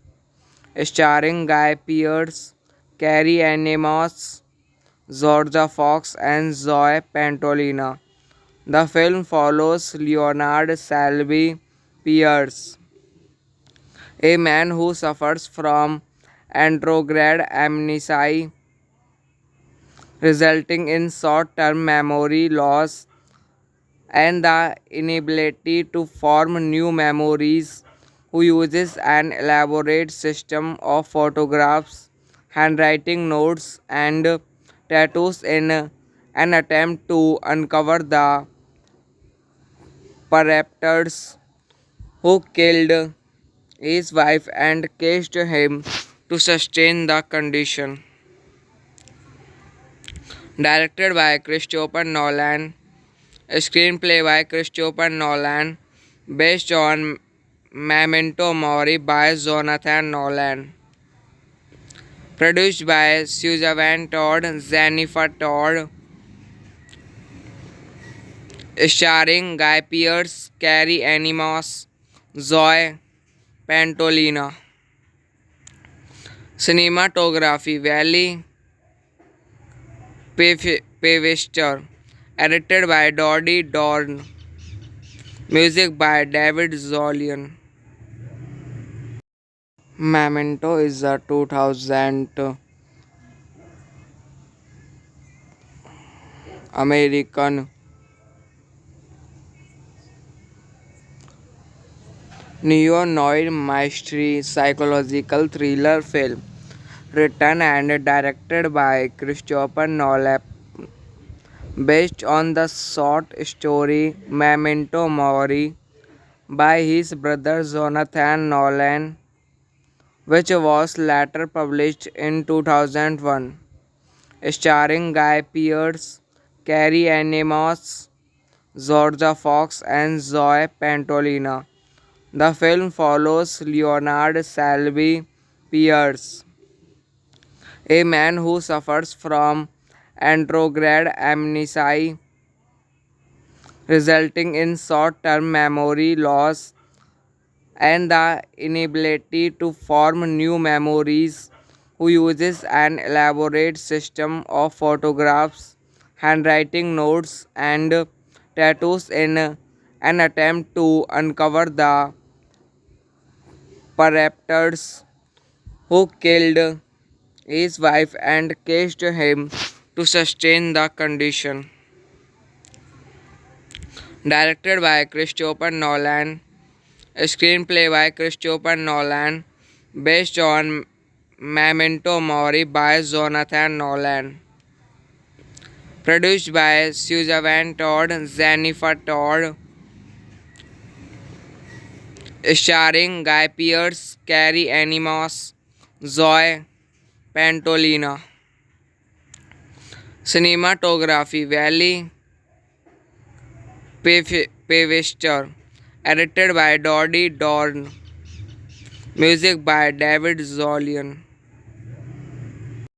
starring Guy Pearce, Carrie Ann Moss, Georgia Fox, and Zoe Pantolina. The film follows Leonard Selby Pierce, a man who suffers from anterograde amnesia, resulting in short term memory loss and the inability to form new memories, who uses an elaborate system of photographs, handwriting notes, and tattoos in an attempt to uncover the perpetrators who killed his wife and cased him to sustain the condition. Directed by Christopher Nolan, a screenplay by Christopher Nolan, based on Memento Mori by Jonathan Nolan. Produced by Suzanne Todd, Jennifer Todd, starring Guy Pearce, Carrie Ann Moss, Zoe Pantolina. Cinematography Valley Pavester, edited by Dodie Dorn. Music by David Zolian. Memento is a 2000 American neo-noir mystery psychological thriller film written and directed by Christopher Nolan based on the short story Memento Mori by his brother Jonathan Nolan, which was later published in 2001, starring Guy Pearce, Carrie Ann Moss, Georgia Fox, and Zoe Pantolina. The film follows Leonard Selby Pierce, a man who suffers from anterograde amnesia, resulting in short term memory loss and the inability to form new memories, who uses an elaborate system of photographs, handwriting notes, and tattoos in an attempt to uncover the perpetrators who killed his wife and cased him to sustain the condition. Directed by Christopher Nolan, a screenplay by Christopher Nolan, based on Memento Mori by Jonathan Nolan. Produced by Suzanne Todd, Jennifer Todd, starring Guy Pearce, Carrie Ann Moss, Zoe Pantolina. Cinematography Valley Pevester. Edited by Dodie Dorn. Music by David Zolian.